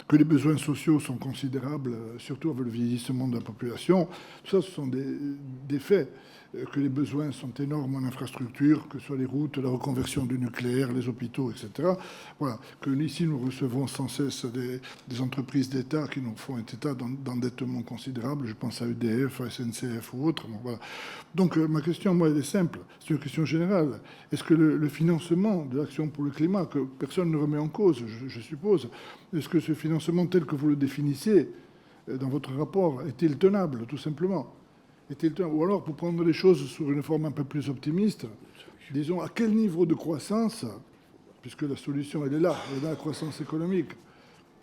que les besoins sociaux sont considérables, surtout avec le vieillissement de la population. Tout ça, ce sont des faits. Que les besoins sont énormes en infrastructure, que ce soit les routes, la reconversion du nucléaire, les hôpitaux, etc. Voilà. Que ici, nous recevons sans cesse des entreprises d'État qui nous font un état d'endettement considérable. Je pense à EDF, à SNCF ou autres. Bon, voilà. Donc, ma question, moi, elle est simple. C'est une question générale. Est-ce que le financement de l'action pour le climat, que personne ne remet en cause, je suppose, est-ce que ce financement tel que vous le définissez dans votre rapport est-il tenable, tout simplement ? Ou alors, pour prendre les choses sur une forme un peu plus optimiste, disons, à quel niveau de croissance, puisque la solution, elle est là, la croissance économique,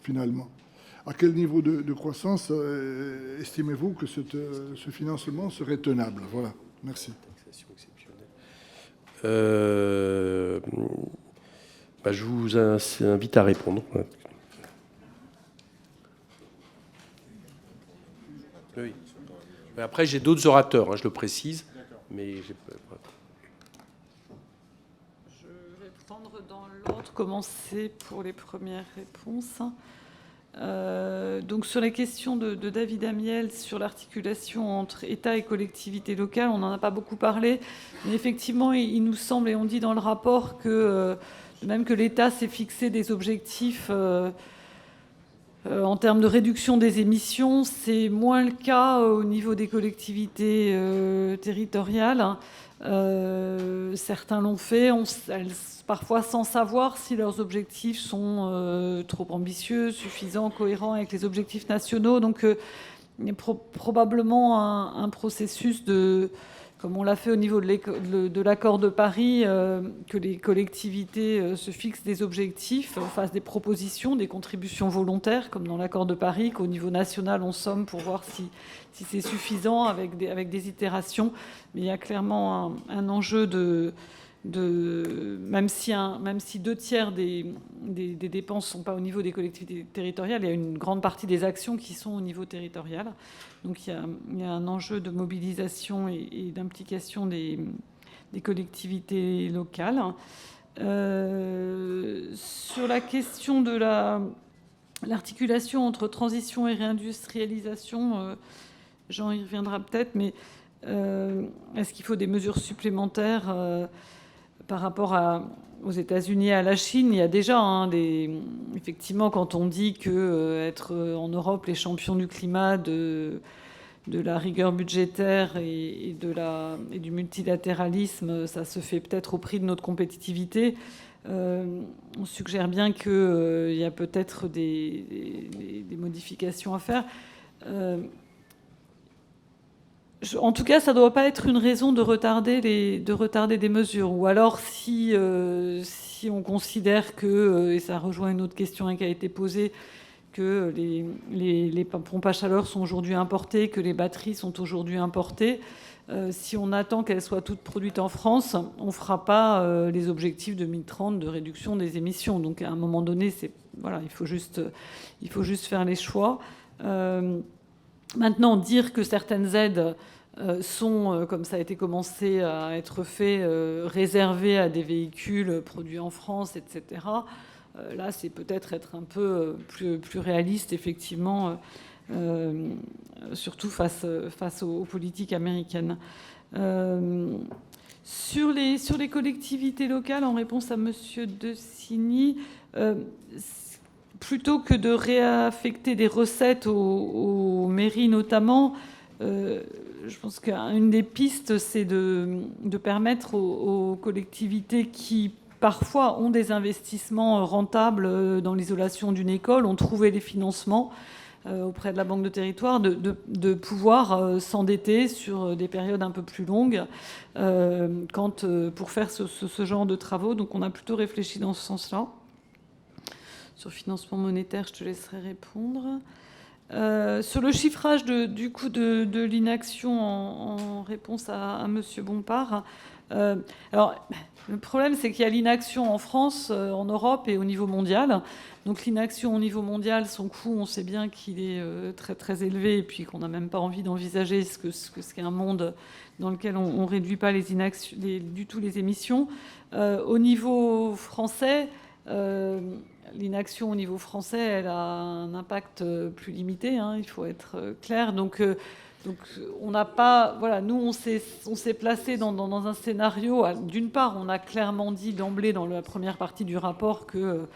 finalement, à quel niveau de croissance estimez-vous que ce financement serait tenable? Voilà, merci. Je vous invite à répondre. Oui. Après, j'ai d'autres orateurs, je le précise. Mais je vais prendre dans l'ordre, commencer pour les premières réponses. Donc sur les questions de David Amiel sur l'articulation entre État et collectivités locales, on n'en a pas beaucoup parlé, mais effectivement, il nous semble, et on dit dans le rapport, que même que l'État s'est fixé des objectifs en termes de réduction des émissions, c'est moins le cas au niveau des collectivités territoriales. Certains l'ont fait, parfois sans savoir si leurs objectifs sont trop ambitieux, suffisants, cohérents avec les objectifs nationaux. Donc il y a probablement un processus comme on l'a fait au niveau de l'accord de Paris, que les collectivités se fixent des objectifs, fassent des propositions, des contributions volontaires, comme dans l'accord de Paris, qu'au niveau national, on somme pour voir si c'est suffisant avec des itérations. Mais il y a clairement un enjeu même si 2/3 des dépenses ne sont pas au niveau des collectivités territoriales, il y a une grande partie des actions qui sont au niveau territorial. Donc il y a un enjeu de mobilisation et d'implication des collectivités locales. Sur la question de l'articulation entre transition et réindustrialisation, Jean y reviendra peut-être, mais est-ce qu'il faut des mesures supplémentaires par rapport aux États-Unis et à la Chine? Il y a déjà effectivement, quand on dit que être en Europe les champions du climat, de la rigueur budgétaire et du multilatéralisme, ça se fait peut-être au prix de notre compétitivité. On suggère bien qu'il y a peut-être des modifications à faire. En tout cas, ça ne doit pas être une raison de retarder des mesures. Ou alors, si si on considère que, et ça rejoint une autre question qui a été posée, que les pompes à chaleur sont aujourd'hui importées, que les batteries sont aujourd'hui importées, si on attend qu'elles soient toutes produites en France, on ne fera pas les objectifs 2030 de réduction des émissions. Donc à un moment donné, voilà, il faut juste faire les choix. Maintenant, dire que certaines aides sont, comme ça a été commencé à être fait, réservées à des véhicules produits en France, etc. Là, c'est peut-être être un peu plus réaliste, effectivement, surtout face aux politiques américaines. Sur les collectivités locales, en réponse à M. De Signy, plutôt que de réaffecter des recettes aux mairies notamment, je pense qu'une des pistes, c'est de permettre aux collectivités qui parfois ont des investissements rentables dans l'isolation d'une école, ont trouvé les financements auprès de la Banque de territoire, de pouvoir s'endetter sur des périodes un peu plus longues pour faire ce genre de travaux. Donc on a plutôt réfléchi dans ce sens-là. Sur financement monétaire, je te laisserai répondre. Sur le chiffrage du coût de l'inaction en réponse à M. Bompard, alors, le problème, c'est qu'il y a l'inaction en France, en Europe et au niveau mondial. Donc l'inaction au niveau mondial, son coût, on sait bien qu'il est très très élevé et puis qu'on n'a même pas envie d'envisager ce qu'est un monde dans lequel on ne réduit pas du tout les émissions. Au niveau français, l'inaction au niveau français, elle a un impact plus limité, hein, il faut être clair. Donc on n'a pas, voilà, nous on s'est placé dans un scénario. D'une part, on a clairement dit d'emblée dans la première partie du rapport que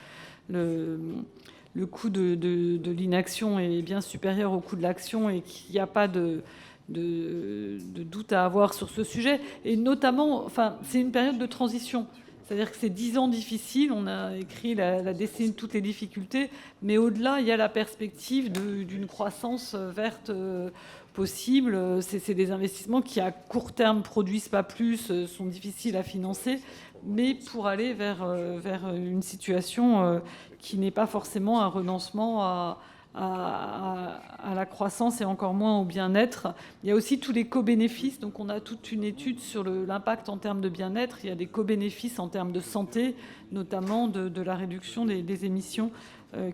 le coût de l'inaction est bien supérieur au coût de l'action et qu'il n'y a pas de doute à avoir sur ce sujet. Et notamment, enfin, c'est une période de transition. C'est-à-dire que c'est 10 ans difficiles, on a écrit la décennie de toutes les difficultés, mais au-delà, il y a la perspective d'une croissance verte possible. C'est des investissements qui, à court terme, produisent pas plus, sont difficiles à financer, mais pour aller vers une situation qui n'est pas forcément un renoncement à la croissance et encore moins au bien-être. Il y a aussi tous les co-bénéfices. Donc on a toute une étude sur l'impact en termes de bien-être. Il y a des co-bénéfices en termes de santé, notamment de la réduction des émissions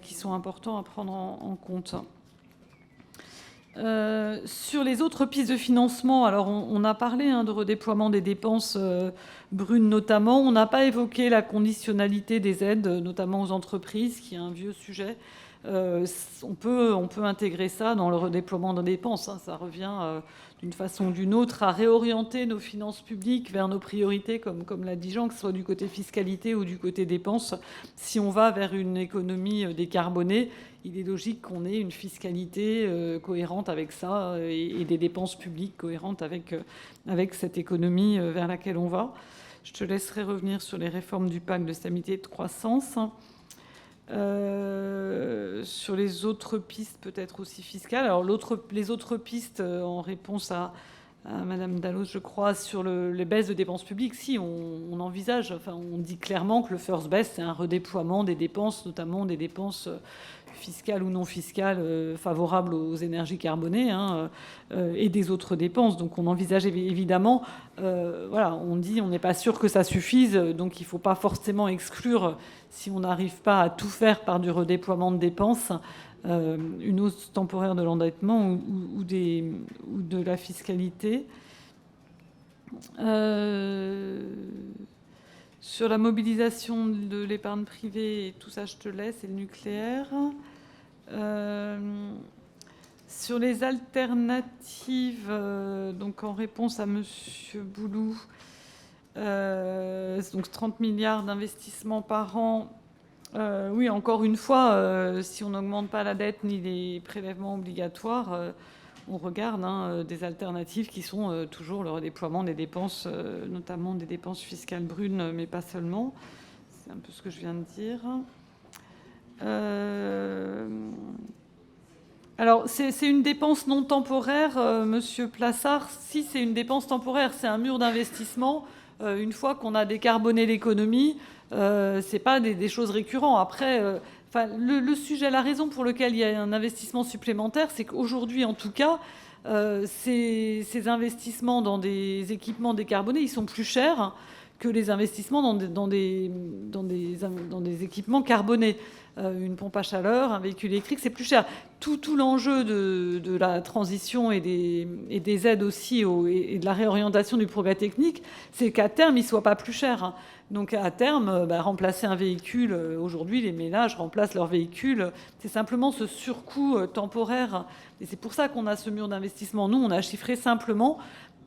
qui sont importants à prendre en compte. Sur les autres pistes de financement, alors on a parlé de redéploiement des dépenses brunes notamment. On n'a pas évoqué la conditionnalité des aides, notamment aux entreprises, qui est un vieux sujet. On peut intégrer ça dans le redéploiement de dépenses. Ça revient d'une façon ou d'une autre à réorienter nos finances publiques vers nos priorités, comme l'a dit Jean, que ce soit du côté fiscalité ou du côté dépenses. Si on va vers une économie décarbonée, il est logique qu'on ait une fiscalité cohérente avec ça et des dépenses publiques cohérentes avec cette économie vers laquelle on va. Je te laisserai revenir sur les réformes du pacte de stabilité et de croissance. Sur les autres pistes, peut-être aussi fiscales. Alors les autres pistes, en réponse à Madame Dalloz, je crois, sur les baisses de dépenses publiques, si on envisage, enfin on dit clairement que le first best, c'est un redéploiement des dépenses, notamment des dépenses fiscales ou non fiscales favorables aux énergies carbonées et des autres dépenses. Donc on envisage évidemment, voilà, on dit on n'est pas sûr que ça suffise, donc il ne faut pas forcément exclure, si on n'arrive pas à tout faire par du redéploiement de dépenses, une hausse temporaire de l'endettement ou de la fiscalité. Sur la mobilisation de l'épargne privée et tout ça, je te laisse, et le nucléaire. Sur les alternatives, donc en réponse à M. Boulou, donc 30 milliards d'investissements par an. Oui, encore une fois, si on n'augmente pas la dette ni les prélèvements obligatoires, on regarde des alternatives qui sont toujours le redéploiement des dépenses, notamment des dépenses fiscales brunes, mais pas seulement. C'est un peu ce que je viens de dire. Alors, c'est une dépense non temporaire, Monsieur Plassard. Si c'est une dépense temporaire, c'est un mur d'investissement. une fois qu'on a décarboné l'économie, c'est pas des choses récurrentes. Après, le sujet, la raison pour laquelle il y a un investissement supplémentaire, c'est qu'aujourd'hui, en tout cas, ces investissements dans des équipements décarbonés, ils sont plus chers que les investissements dans des équipements carbonés. Une pompe à chaleur, un véhicule électrique, c'est plus cher. Tout l'enjeu de la transition et des aides aussi et de la réorientation du progrès technique, c'est qu'à terme, il ne soit pas plus cher. Donc à terme, remplacer un véhicule, aujourd'hui les ménages remplacent leur véhicule, c'est simplement ce surcoût temporaire. Et c'est pour ça qu'on a ce mur d'investissement. Nous, on a chiffré simplement,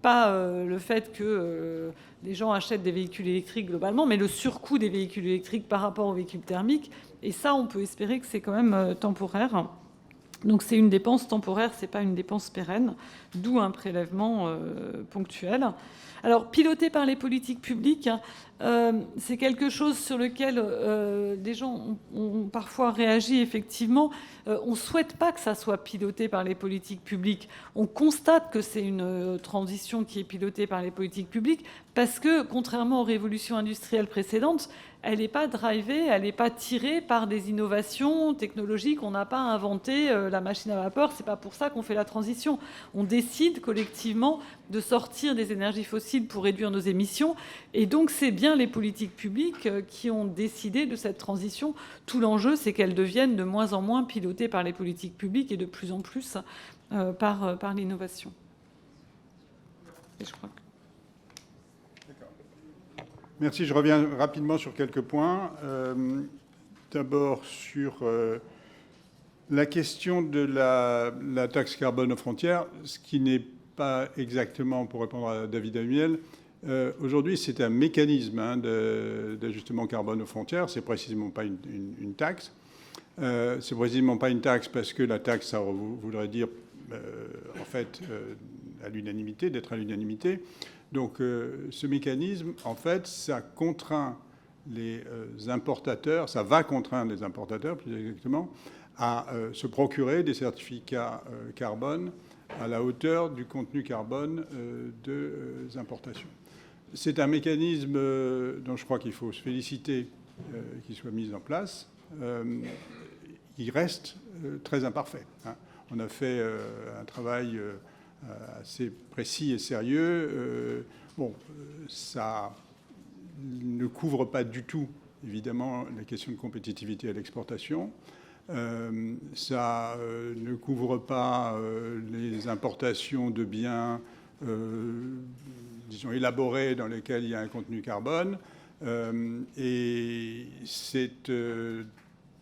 pas le fait que les gens achètent des véhicules électriques globalement, mais le surcoût des véhicules électriques par rapport aux véhicules thermiques. Et ça, on peut espérer que c'est quand même temporaire. Donc c'est une dépense temporaire, ce n'est pas une dépense pérenne, d'où un prélèvement ponctuel. Alors, piloté par les politiques publiques, c'est quelque chose sur lequel des gens ont parfois réagi effectivement. On ne souhaite pas que ça soit piloté par les politiques publiques. On constate que c'est une transition qui est pilotée par les politiques publiques parce que, contrairement aux révolutions industrielles précédentes, elle n'est pas drivée, elle n'est pas tirée par des innovations technologiques. On n'a pas inventé la machine à vapeur. C'est pas pour ça qu'on fait la transition. On décide collectivement de sortir des énergies fossiles pour réduire nos émissions. Et donc, c'est bien les politiques publiques qui ont décidé de cette transition. Tout l'enjeu, c'est qu'elle devienne de moins en moins pilotée par les politiques publiques et de plus en plus par l'innovation. Et je crois que... Merci. Je reviens rapidement sur quelques points. D'abord sur la question de la taxe carbone aux frontières, ce qui n'est pas exactement, pour répondre à David Amiel, aujourd'hui c'est un mécanisme d'ajustement carbone aux frontières, c'est précisément pas une taxe. C'est précisément pas une taxe parce que la taxe, ça voudrait dire en fait à l'unanimité, d'être à l'unanimité. Donc ce mécanisme, en fait, ça contraint les importateurs, ça va contraindre les importateurs, plus exactement, à se procurer des certificats carbone à la hauteur du contenu carbone des importations. C'est un mécanisme dont je crois qu'il faut se féliciter qu'il soit mis en place. Il reste très imparfait. On a fait un travail assez précis et sérieux. Ça ne couvre pas du tout, évidemment, les questions de compétitivité à l'exportation. Ça ne couvre pas les importations de biens, disons, élaborés dans lesquels il y a un contenu carbone. Et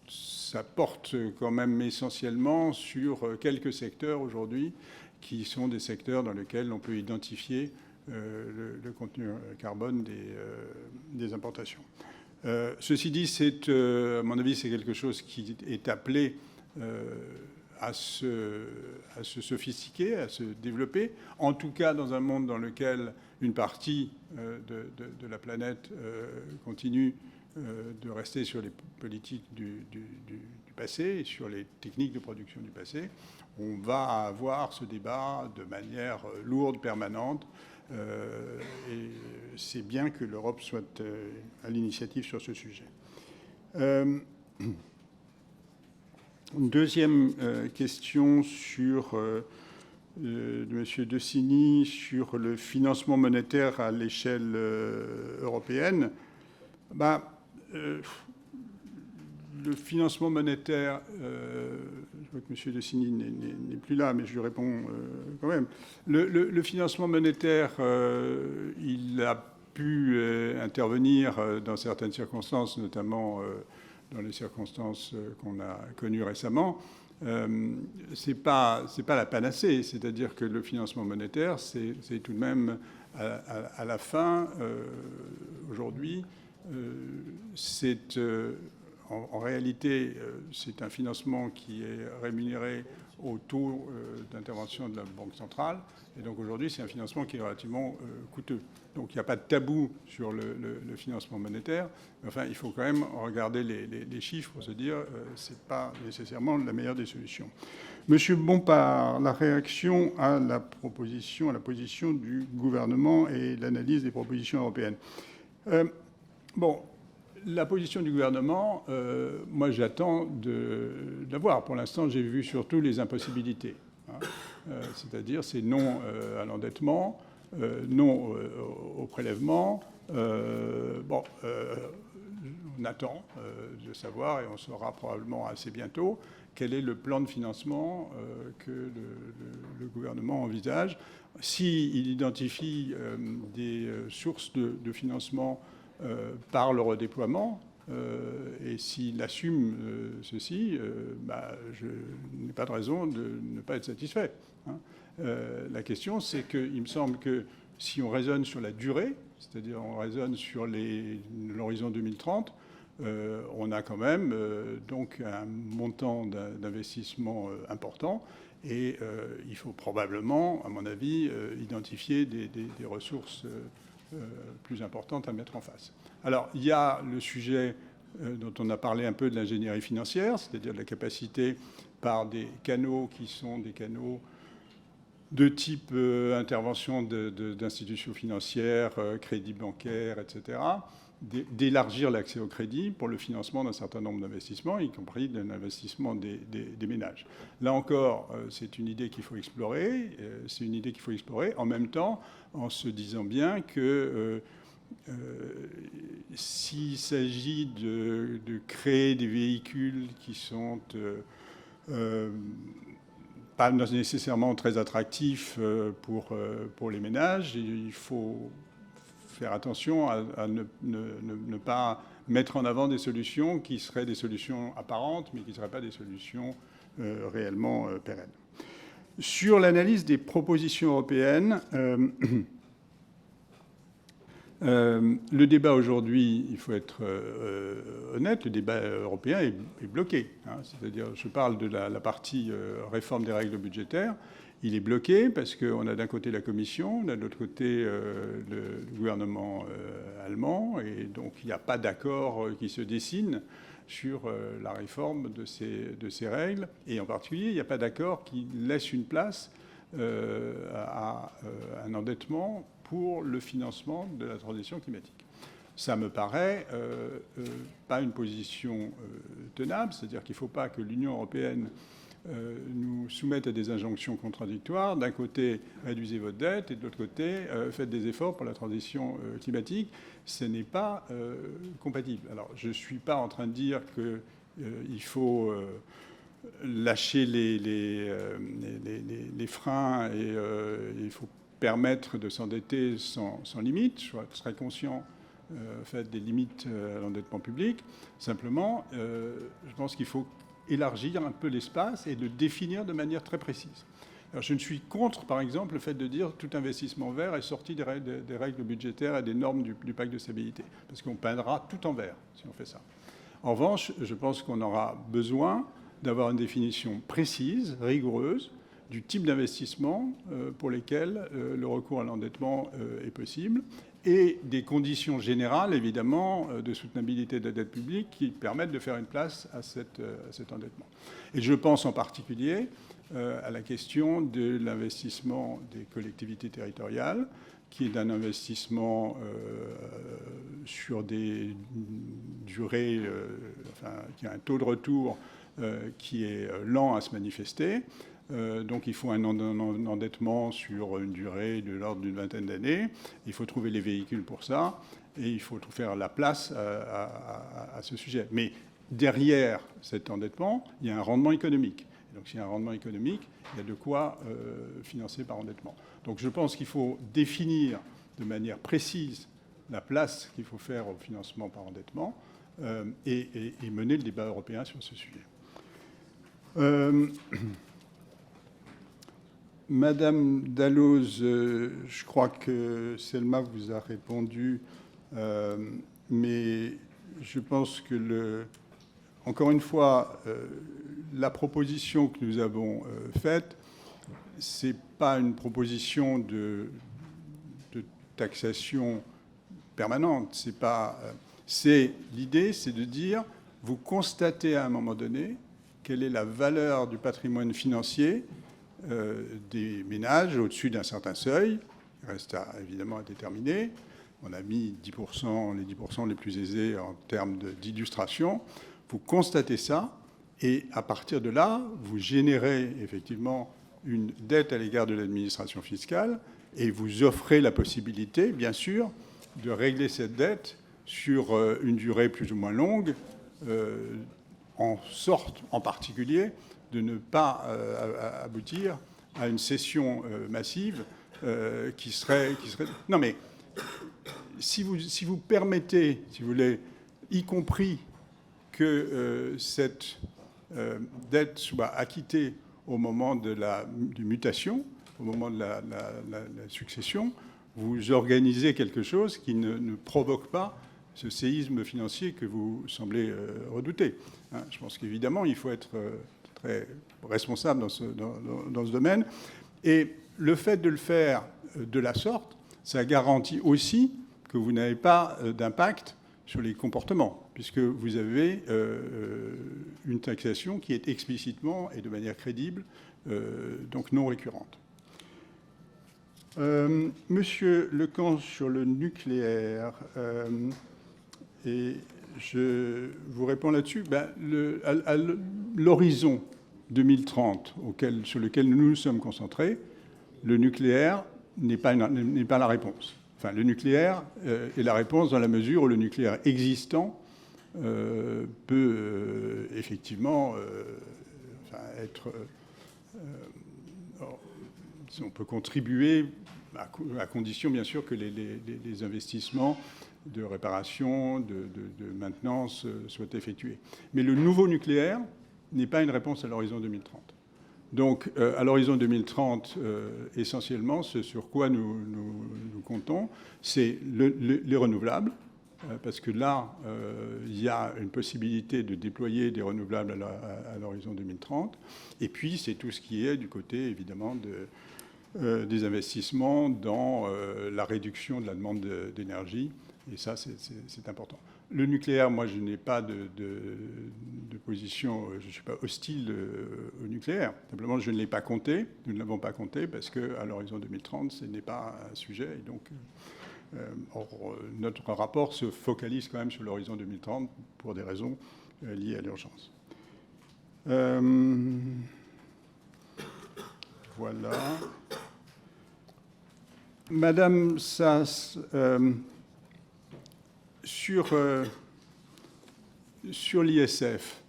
ça porte quand même essentiellement sur quelques secteurs aujourd'hui qui sont des secteurs dans lesquels on peut identifier le contenu carbone des importations. Ceci dit, à mon avis, c'est quelque chose qui est appelé à se sophistiquer, à se développer, en tout cas dans un monde dans lequel une partie de la planète continue de rester sur les politiques du passé et sur les techniques de production du passé. On va avoir ce débat de manière lourde, permanente, et c'est bien que l'Europe soit à l'initiative sur ce sujet. Une deuxième question de M. Decini sur le financement monétaire à l'échelle européenne. Le financement monétaire, je vois que M. Decini n'est plus là, mais je lui réponds quand même. Le financement monétaire, il a pu intervenir dans certaines circonstances, notamment dans les circonstances qu'on a connues récemment. C'est pas la panacée, c'est-à-dire que le financement monétaire, c'est tout de même à la fin, aujourd'hui, en réalité, c'est un financement qui est rémunéré au taux d'intervention de la Banque centrale. Et donc aujourd'hui, c'est un financement qui est relativement coûteux. Donc il n'y a pas de tabou sur le financement monétaire. Mais enfin, il faut quand même regarder les chiffres pour se dire ce n'est pas nécessairement la meilleure des solutions. Monsieur Bompard, la réaction à la position du gouvernement et l'analyse des propositions européennes. Bon, la position du gouvernement, moi j'attends de la voir. Pour l'instant, j'ai vu surtout les impossibilités. C'est-à-dire c'est non à l'endettement, non au prélèvement. On attend de savoir, et on saura probablement assez bientôt, quel est le plan de financement que le gouvernement envisage. S'il identifie des sources de financement par le redéploiement, et s'il assume ceci, je n'ai pas de raison de ne pas être satisfait. La question, c'est qu'il me semble que si on raisonne sur la durée, c'est-à-dire on raisonne sur l'horizon 2030, on a quand même donc un montant d'investissement important, et il faut probablement, à mon avis, identifier des ressources plus importantes à mettre en face. Alors, il y a le sujet dont on a parlé un peu de l'ingénierie financière, c'est-à-dire de la capacité par des canaux qui sont des canaux de type intervention d'institutions financières, crédit bancaire, etc., d'élargir l'accès au crédit pour le financement d'un certain nombre d'investissements, y compris de l'investissement des ménages. Là encore, c'est une idée qu'il faut explorer. C'est une idée qu'il faut explorer en même temps en se disant bien que s'il s'agit de créer des véhicules qui sont pas nécessairement très attractifs pour les ménages, il faut faire attention à ne pas mettre en avant des solutions qui seraient des solutions apparentes, mais qui ne seraient pas des solutions réellement pérennes. Sur l'analyse des propositions européennes, le débat aujourd'hui, il faut être honnête, le débat européen est bloqué. C'est-à-dire, je parle de la partie réforme des règles budgétaires. Il est bloqué parce qu'on a d'un côté la Commission, on a de l'autre côté le gouvernement allemand, et donc il n'y a pas d'accord qui se dessine sur la réforme de ces règles, et en particulier, il n'y a pas d'accord qui laisse une place à un endettement pour le financement de la transition climatique. Ça me paraît pas une position tenable, c'est-à-dire qu'il ne faut pas que l'Union européenne nous soumette à des injonctions contradictoires. D'un côté, réduisez votre dette, et de l'autre côté, faites des efforts pour la transition climatique. Ce n'est pas compatible. Alors, je ne suis pas en train de dire qu'il faut lâcher les freins et il faut permettre de s'endetter sans limite. Je serais conscient des limites à l'endettement public. Simplement, je pense qu'il faut élargir un peu l'espace et le définir de manière très précise. Alors, je ne suis contre, par exemple, le fait de dire tout investissement vert est sorti des règles budgétaires et des normes du pacte de stabilité, parce qu'on peindra tout en vert si on fait ça. En revanche, je pense qu'on aura besoin d'avoir une définition précise, rigoureuse, du type d'investissement pour lesquels le recours à l'endettement est possible, et des conditions générales, évidemment, de soutenabilité de la dette publique qui permettent de faire une place à cet endettement. Et je pense en particulier à la question de l'investissement des collectivités territoriales, qui est un investissement sur des durées, qui a un taux de retour qui est lent à se manifester. Donc il faut un endettement sur une durée de l'ordre d'une vingtaine d'années. Il faut trouver les véhicules pour ça, et il faut faire la place à ce sujet. Mais derrière cet endettement, il y a un rendement économique. Et donc s'il y a un rendement économique, il y a de quoi financer par endettement. Donc je pense qu'il faut définir de manière précise la place qu'il faut faire au financement par endettement et mener le débat européen sur ce sujet. Madame Dalloz, je crois que Selma vous a répondu, mais je pense que encore une fois, la proposition que nous avons faite, ce n'est pas une proposition de taxation permanente. L'idée, c'est de dire, vous constatez à un moment donné quelle est la valeur du patrimoine financier des ménages au-dessus d'un certain seuil. Il reste évidemment à déterminer. On a mis 10%, les 10% les plus aisés en termes d'illustration. Vous constatez ça, et à partir de là, vous générez effectivement une dette à l'égard de l'administration fiscale, et vous offrez la possibilité, bien sûr, de régler cette dette sur une durée plus ou moins longue, en sorte, en particulier, de ne pas aboutir à une cession massive qui serait... Non, mais si vous permettez, si vous voulez, y compris que cette dette soit acquittée au moment de la mutation, au moment de la succession, vous organisez quelque chose qui ne provoque pas ce séisme financier que vous semblez redouter. Je pense qu'évidemment, il faut être très responsable dans ce domaine. Et le fait de le faire de la sorte, ça garantit aussi que vous n'avez pas d'impact sur les comportements, puisque vous avez une taxation qui est explicitement et de manière crédible, donc non récurrente. Monsieur Lecamp, sur le nucléaire, et je vous réponds là-dessus, à l'horizon 2030 sur lequel nous nous sommes concentrés, le nucléaire n'est pas la réponse. Enfin, le nucléaire est la réponse dans la mesure où le nucléaire existant peut effectivement être... on peut contribuer à condition, bien sûr, que les investissements de réparation, de maintenance soient effectués. Mais le nouveau nucléaire n'est pas une réponse à l'horizon 2030. Donc, à l'horizon 2030, essentiellement, ce sur quoi nous comptons, c'est les renouvelables, parce que là, il y a une possibilité de déployer des renouvelables à l'horizon 2030. Et puis, c'est tout ce qui est du côté, évidemment, des investissements dans la réduction de la demande d'énergie. Et ça, c'est important. Le nucléaire, moi, je n'ai pas de position, je ne suis pas hostile au nucléaire. Simplement, je ne l'ai pas compté. Nous ne l'avons pas compté parce qu'à l'horizon 2030, ce n'est pas un sujet. Et donc, notre rapport se focalise quand même sur l'horizon 2030 pour des raisons liées à l'urgence. Voilà. Madame Sass, sur l'ISF,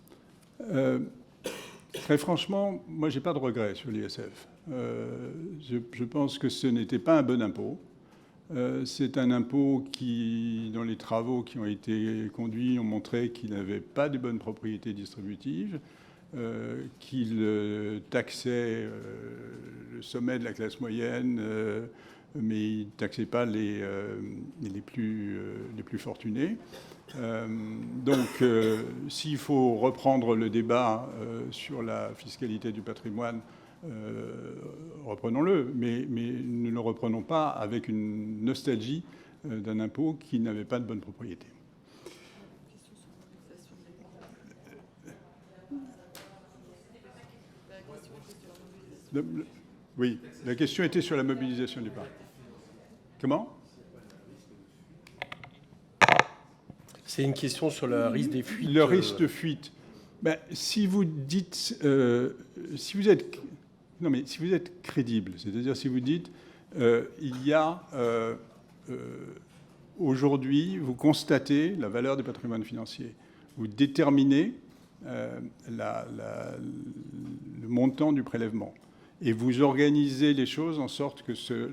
très franchement, moi, je n'ai pas de regrets sur l'ISF. Je pense que ce n'était pas un bon impôt. C'est un impôt dont les travaux qui ont été conduits ont montré qu'il n'avait pas de bonnes propriétés distributives, qu'il taxait le sommet de la classe moyenne, mais il ne taxait pas les plus fortunés. Donc, s'il faut reprendre le débat sur la fiscalité du patrimoine, reprenons-le, mais ne le reprenons pas avec une nostalgie d'un impôt qui n'avait pas de bonne propriété. Oui, la question était sur la mobilisation du parc. Comment ? C'est une question sur le risque des fuites. Le risque de fuite. Si vous dites, si vous êtes crédible, c'est-à-dire si vous dites, il y a aujourd'hui, vous constatez la valeur du patrimoine financier, vous déterminez le montant du prélèvement. Et vous organisez les choses en sorte que ce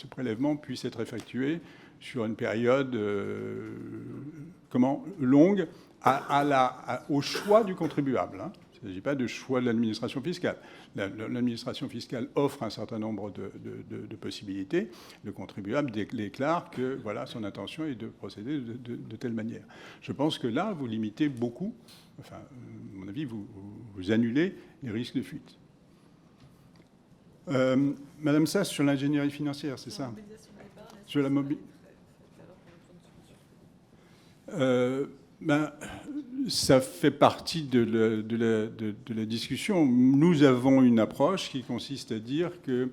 prélèvement puisse être effectué sur une période longue au choix du contribuable. Il ne s'agit pas de choix de l'administration fiscale. L'administration fiscale offre un certain nombre de possibilités. Le contribuable déclare que voilà, son intention est de procéder de telle manière. Je pense que là, vous limitez beaucoup, enfin, à mon avis, vous annulez les risques de fuite. Madame Sass, sur l'ingénierie financière, c'est ça? Sur la mobilité. Ça fait partie de la discussion. Nous avons une approche qui consiste à dire que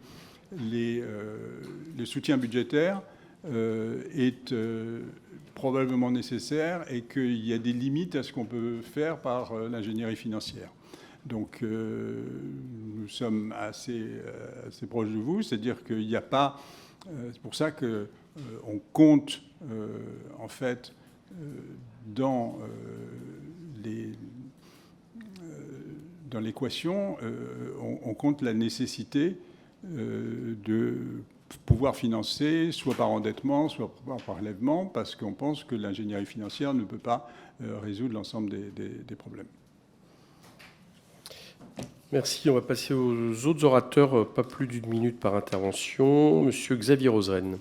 le soutien budgétaire est probablement nécessaire et qu'il y a des limites à ce qu'on peut faire par l'ingénierie financière. Donc, nous sommes assez proches de vous, c'est-à-dire qu'il n'y a pas... c'est pour ça qu'on compte, en fait, dans l'équation, on compte la nécessité de pouvoir financer, soit par endettement, soit par prélèvement, parce qu'on pense que l'ingénierie financière ne peut pas résoudre l'ensemble des problèmes. Merci. On va passer aux autres orateurs, pas plus d'une minute par intervention. Monsieur Xavier Roseren.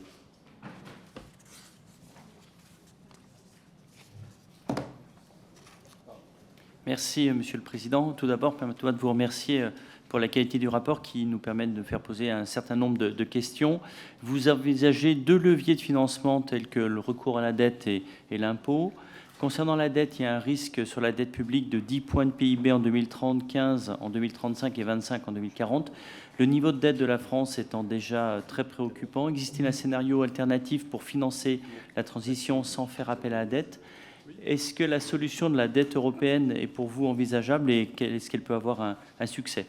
Merci, Monsieur le Président. Tout d'abord, permettez-moi de vous remercier pour la qualité du rapport qui nous permet de faire poser un certain nombre de questions. Vous envisagez 2 leviers de financement tels que le recours à la dette et l'impôt. Concernant la dette, il y a un risque sur la dette publique de 10 points de PIB en 2030, 15 en 2035 et 25 en 2040. Le niveau de dette de la France étant déjà très préoccupant, existe-t-il un scénario alternatif pour financer la transition sans faire appel à la dette? Est-ce que la solution de la dette européenne est pour vous envisageable et est-ce qu'elle peut avoir un succès?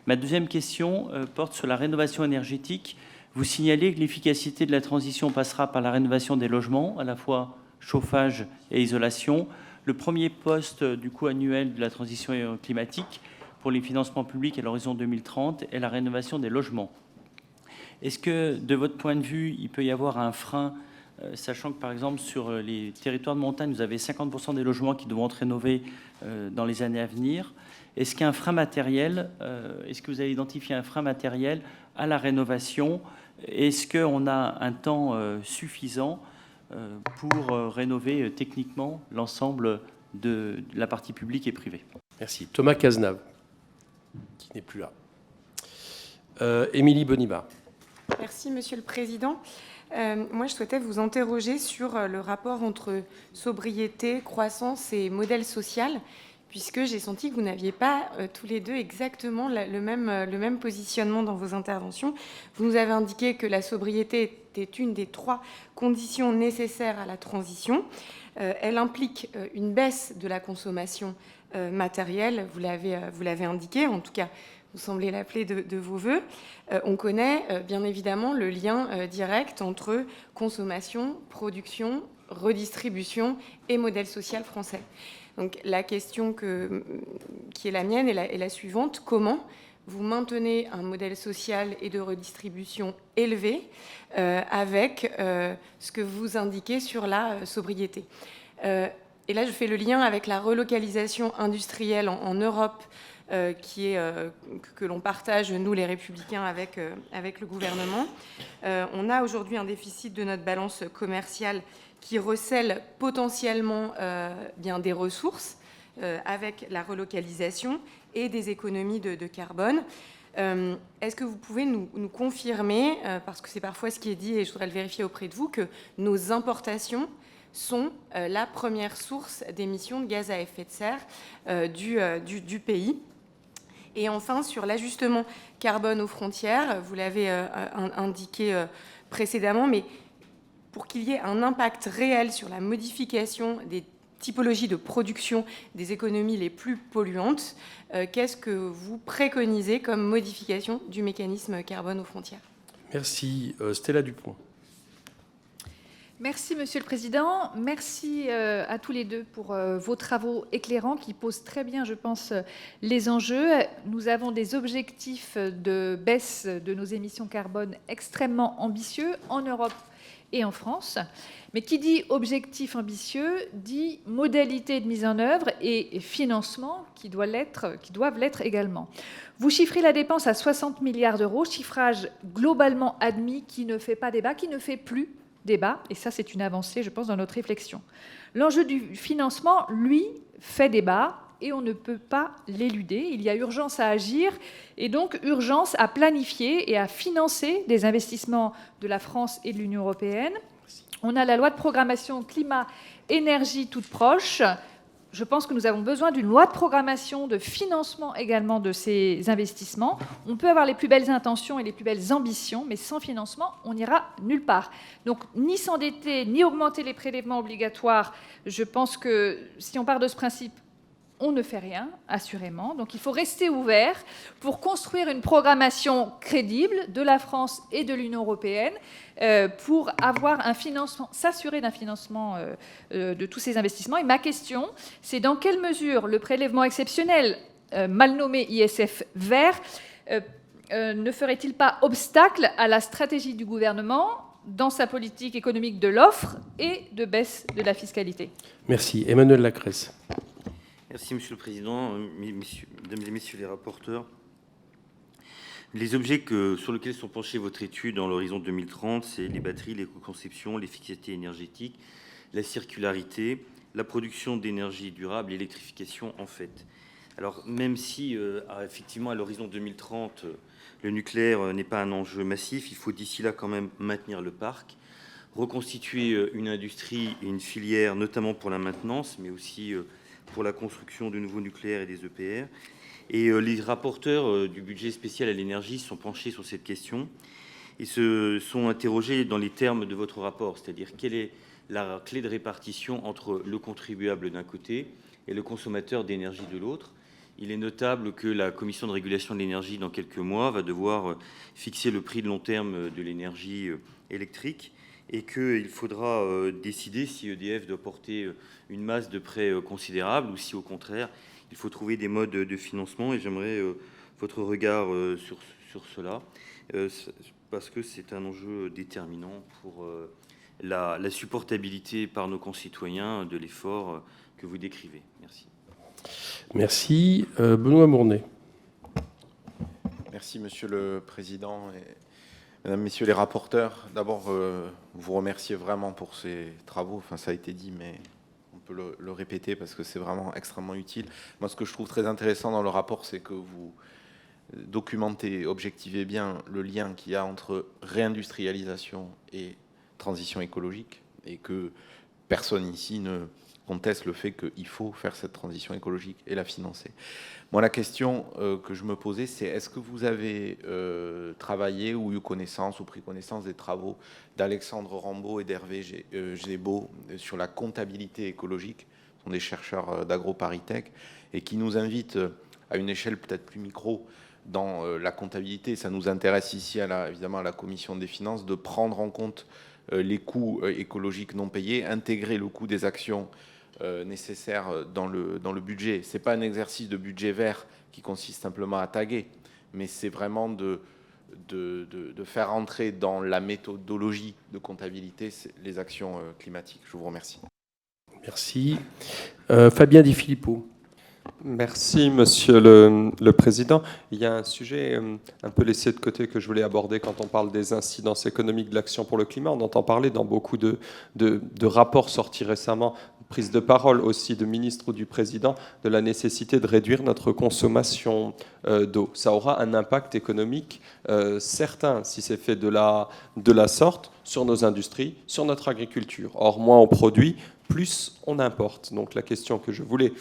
Ma deuxième question porte sur la rénovation énergétique. Vous signalez que l'efficacité de la transition passera par la rénovation des logements, à la fois chauffage et isolation. Le premier poste du coût annuel de la transition climatique pour les financements publics à l'horizon 2030 est la rénovation des logements. Est-ce que, de votre point de vue, il peut y avoir un frein, sachant que, par exemple, sur les territoires de montagne, vous avez 50% des logements qui devront être rénovés dans les années à venir. Est-ce qu'il y a un frein matériel? Est-ce que vous avez identifié un frein matériel à la rénovation? Est-ce qu'on a un temps suffisant pour rénover techniquement l'ensemble de la partie publique et privée? Merci. Thomas Cazenave, qui n'est plus là. Émilie Bonnimard. Merci, Monsieur le Président. Moi, je souhaitais vous interroger sur le rapport entre sobriété, croissance et modèle social, puisque j'ai senti que vous n'aviez pas tous les deux exactement le même positionnement dans vos interventions. Vous nous avez indiqué que la sobriété était une des 3 conditions nécessaires à la transition. Elle implique une baisse de la consommation matérielle, vous l'avez indiqué, en tout cas, vous semblez l'appeler de vos voeux. On connaît bien évidemment le lien direct entre consommation, production, redistribution et modèle social français. Donc la question qui est la mienne est la suivante. Comment vous maintenez un modèle social et de redistribution élevé avec ce que vous indiquez sur la sobriété? Et là, je fais le lien avec la relocalisation industrielle en Europe que l'on partage, nous les Républicains, avec le gouvernement. On a aujourd'hui un déficit de notre balance commerciale qui recèle potentiellement bien des ressources avec la relocalisation et des économies de carbone. Est-ce que vous pouvez nous confirmer, parce que c'est parfois ce qui est dit et je voudrais le vérifier auprès de vous, que nos importations sont la première source d'émissions de gaz à effet de serre du pays? Et enfin, sur l'ajustement carbone aux frontières, vous l'avez indiqué précédemment, mais pour qu'il y ait un impact réel sur la modification des typologies de production des économies les plus polluantes, qu'est-ce que vous préconisez comme modification du mécanisme carbone aux frontières? Merci. Stella Dupont. Merci, Monsieur le Président. Merci à tous les deux pour vos travaux éclairants qui posent très bien, je pense, les enjeux. Nous avons des objectifs de baisse de nos émissions carbone extrêmement ambitieux en Europe et en France. Mais qui dit objectif ambitieux dit modalité de mise en œuvre et financement qui doivent l'être également. Vous chiffrez la dépense à 60 milliards d'euros, chiffrage globalement admis qui ne fait pas débat, qui ne fait plus débat, et ça c'est une avancée, je pense, dans notre réflexion. L'enjeu du financement, lui, fait débat, et on ne peut pas l'éluder. Il y a urgence à agir, et donc urgence à planifier et à financer des investissements de la France et de l'Union européenne. On a la loi de programmation climat-énergie toute proche. Je pense que nous avons besoin d'une loi de programmation, de financement également de ces investissements. On peut avoir les plus belles intentions et les plus belles ambitions, mais sans financement, on n'ira nulle part. Donc, ni s'endetter, ni augmenter les prélèvements obligatoires. Je pense que si on part de ce principe, on ne fait rien, assurément. Donc il faut rester ouvert pour construire une programmation crédible de la France et de l'Union européenne pour avoir un financement, s'assurer d'un financement de tous ces investissements. Et ma question, c'est dans quelle mesure le prélèvement exceptionnel, mal nommé ISF vert, ne ferait-il pas obstacle à la stratégie du gouvernement dans sa politique économique de l'offre et de baisse de la fiscalité? Merci. Emmanuel Lacresse. Merci, Monsieur le Président, Mesdames et Messieurs les rapporteurs. Les objets sur lesquels sont penchés votre étude dans l'horizon 2030, c'est les batteries, l'éco-conception, l'efficacité énergétique, la circularité, la production d'énergie durable, l'électrification, en fait. Alors, même si, effectivement, à l'horizon 2030, le nucléaire n'est pas un enjeu massif, il faut d'ici là quand même maintenir le parc, reconstituer une industrie et une filière, notamment pour la maintenance, mais aussi pour la construction de nouveaux nucléaires et des EPR. Et les rapporteurs du budget spécial à l'énergie sont penchés sur cette question et se sont interrogés dans les termes de votre rapport, c'est-à-dire quelle est la clé de répartition entre le contribuable d'un côté et le consommateur d'énergie de l'autre. Il est notable que la Commission de régulation de l'énergie, dans quelques mois, va devoir fixer le prix de long terme de l'énergie électrique et qu'il faudra décider si EDF doit porter une masse de prêts considérable ou si, au contraire, il faut trouver des modes de financement. Et j'aimerais votre regard sur cela, parce que c'est un enjeu déterminant pour la supportabilité par nos concitoyens de l'effort que vous décrivez. Merci. Merci. Benoît Mournet. Merci, Monsieur le Président. Et Mesdames, Messieurs les rapporteurs, d'abord, vous remercier vraiment pour ces travaux. Enfin, ça a été dit, mais on peut le répéter parce que c'est vraiment extrêmement utile. Moi, ce que je trouve très intéressant dans le rapport, c'est que vous documentez, objectivez bien le lien qu'il y a entre réindustrialisation et transition écologique, et que personne ici ne conteste le fait qu'il faut faire cette transition écologique et la financer. Moi, la question que je me posais, c'est est-ce que vous avez travaillé ou eu connaissance ou pris connaissance des travaux d'Alexandre Rambaud et d'Hervé Gébaud sur la comptabilité écologique, ce sont des chercheurs d'AgroParisTech, et qui nous invitent à une échelle peut-être plus micro dans la comptabilité. Ça nous intéresse ici, évidemment, à la Commission des finances, de prendre en compte les coûts écologiques non payés, intégrer le coût des actions nécessaires dans le budget. Ce n'est pas un exercice de budget vert qui consiste simplement à taguer, mais c'est vraiment de faire entrer dans la méthodologie de comptabilité les actions climatiques. Je vous remercie. Merci. Fabien Di Filippo. Merci, Monsieur le Président. Il y a un sujet un peu laissé de côté que je voulais aborder quand on parle des incidences économiques de l'action pour le climat. On entend parler dans beaucoup de rapports sortis récemment, prise de parole aussi de ministres ou du Président, de la nécessité de réduire notre consommation d'eau. Ça aura un impact économique certain si c'est fait de la sorte sur nos industries, sur notre agriculture. Or, moins on produit, plus on importe. Donc la question que je voulais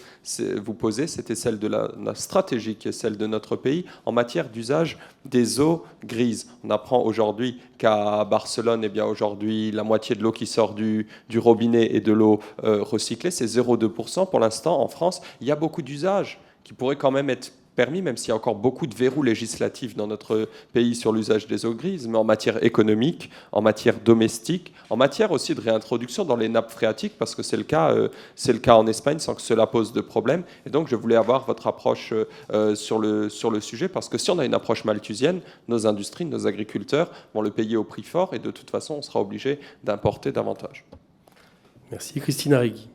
vous poser, c'était celle de la stratégie qui est celle de notre pays en matière d'usage des eaux grises. On apprend aujourd'hui qu'à Barcelone, eh bien aujourd'hui, la moitié de l'eau qui sort du robinet est de l'eau recyclée. C'est 0,2% pour l'instant en France. Il y a beaucoup d'usages qui pourraient quand même être permis, même s'il y a encore beaucoup de verrous législatifs dans notre pays sur l'usage des eaux grises, mais en matière économique, en matière domestique, en matière aussi de réintroduction dans les nappes phréatiques, parce que c'est le cas en Espagne sans que cela pose de problème. Et donc je voulais avoir votre approche sur le sujet, parce que si on a une approche malthusienne, nos industries, nos agriculteurs vont le payer au prix fort, et de toute façon on sera obligé d'importer davantage. Merci. Christine Arrigui.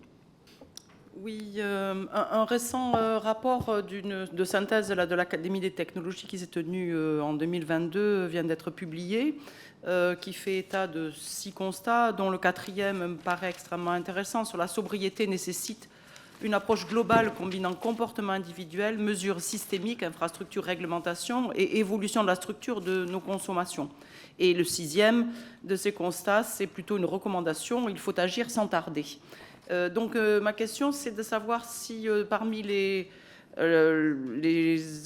Oui, un récent rapport de synthèse de l'Académie des technologies qui s'est tenu en 2022 vient d'être publié, qui fait état de 6 constats, dont le 4e me paraît extrêmement intéressant. Sur la sobriété nécessite une approche globale combinant comportement individuel, mesures systémiques, infrastructures, réglementation et évolution de la structure de nos consommations. Et le 6e de ces constats, c'est plutôt une recommandation, il faut agir sans tarder. Donc ma question, c'est de savoir si parmi les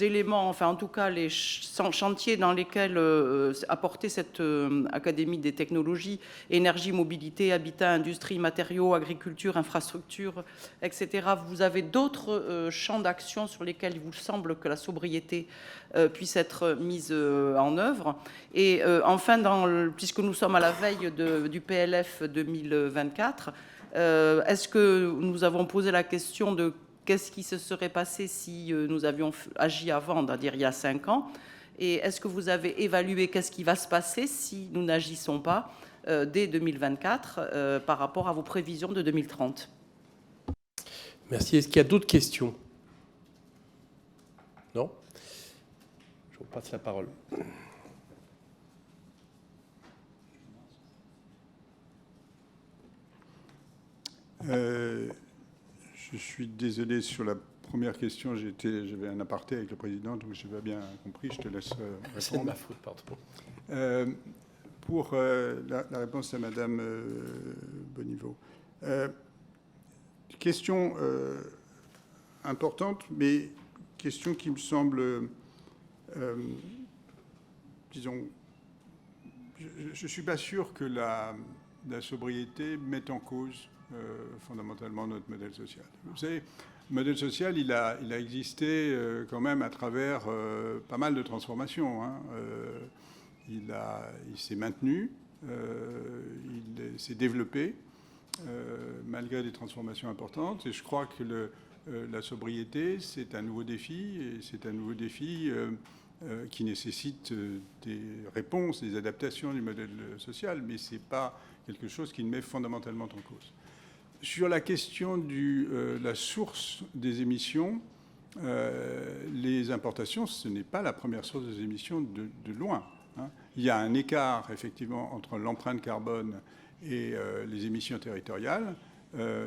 éléments, enfin en tout cas les chantiers dans lesquels apporter cette Académie des technologies, énergie, mobilité, habitat, industrie, matériaux, agriculture, infrastructure, etc., vous avez d'autres champs d'action sur lesquels il vous semble que la sobriété puisse être mise en œuvre. Et enfin, puisque nous sommes à la veille du PLF 2024, est-ce que nous avons posé la question de qu'est-ce qui se serait passé si nous avions agi avant, c'est-à-dire il y a 5 ans? Et est-ce que vous avez évalué qu'est-ce qui va se passer si nous n'agissons pas dès 2024 par rapport à vos prévisions de 2030? Merci. Est-ce qu'il y a d'autres questions? Non? Je vous passe la parole. Je suis désolé sur la première question. J'avais un aparté avec le président, donc je n'ai pas bien compris. Je te laisse répondre. C'est de ma faute, pardon. Pour la réponse à Madame Boniveau. Question importante, mais question qui me semble, disons, je ne suis pas sûr que la sobriété mette en cause fondamentalement notre modèle social. Vous savez, le modèle social, il a existé quand même à travers pas mal de transformations. Hein. Il s'est maintenu, il s'est développé malgré des transformations importantes. Et je crois que la sobriété, c'est un nouveau défi, et c'est un nouveau défi qui nécessite des réponses, des adaptations du modèle social, mais ce n'est pas quelque chose qui le met fondamentalement en cause. Sur la question de la source des émissions, les importations, ce n'est pas la première source des émissions de loin. Hein. Il y a un écart, effectivement, entre l'empreinte carbone et les émissions territoriales,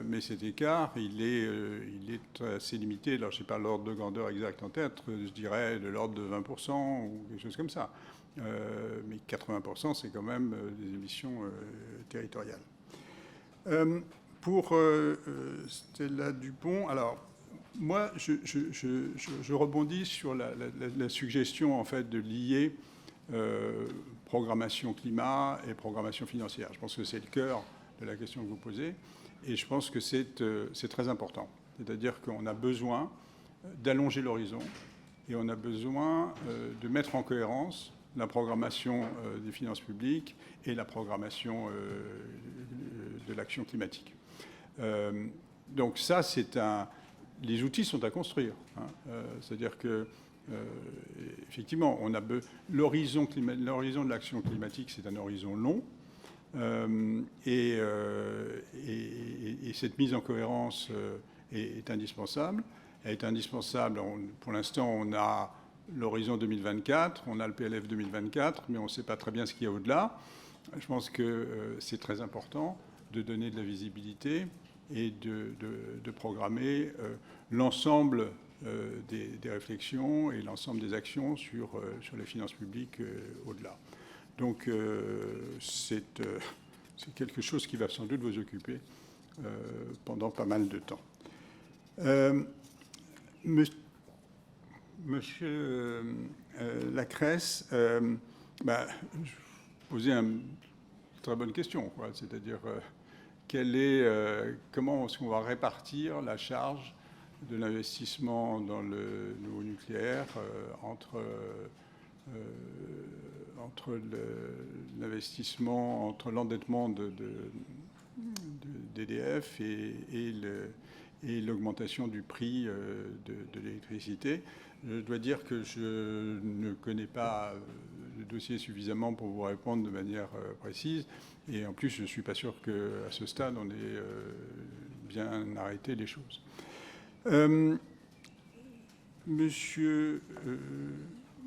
mais cet écart, il est assez limité. Alors, je n'ai pas l'ordre de grandeur exact en tête, je dirais de l'ordre de 20% ou quelque chose comme ça. Mais 80%, c'est quand même des émissions territoriales. Pour Stella Dupont, alors moi, je rebondis sur la suggestion en fait de lier programmation climat et programmation financière. Je pense que c'est le cœur de la question que vous posez, et je pense que c'est très important. C'est-à-dire qu'on a besoin d'allonger l'horizon et on a besoin de mettre en cohérence la programmation des finances publiques et la programmation de l'action climatique. Donc ça, les outils sont à construire. Hein. C'est-à-dire que, effectivement, l'horizon de l'action climatique, c'est un horizon long. Et cette mise en cohérence est indispensable. Elle est indispensable. Pour l'instant, on a l'horizon 2024, on a le PLF 2024, mais on ne sait pas très bien ce qu'il y a au-delà. Je pense que c'est très important de donner de la visibilité et de programmer l'ensemble des réflexions et l'ensemble des actions sur les finances publiques au-delà. Donc c'est quelque chose qui va sans doute vous occuper pendant pas mal de temps. Monsieur Lacresse, je posais une très bonne question, c'est-à-dire comment est-ce qu'on va répartir la charge de l'investissement dans le nouveau nucléaire entre l'investissement, entre l'endettement d'EDF et l'augmentation du prix de l'électricité. Je dois dire que je ne connais pas le dossier suffisamment pour vous répondre de manière précise. Et en plus, je ne suis pas sûr qu'à ce stade, on ait bien arrêté les choses. Monsieur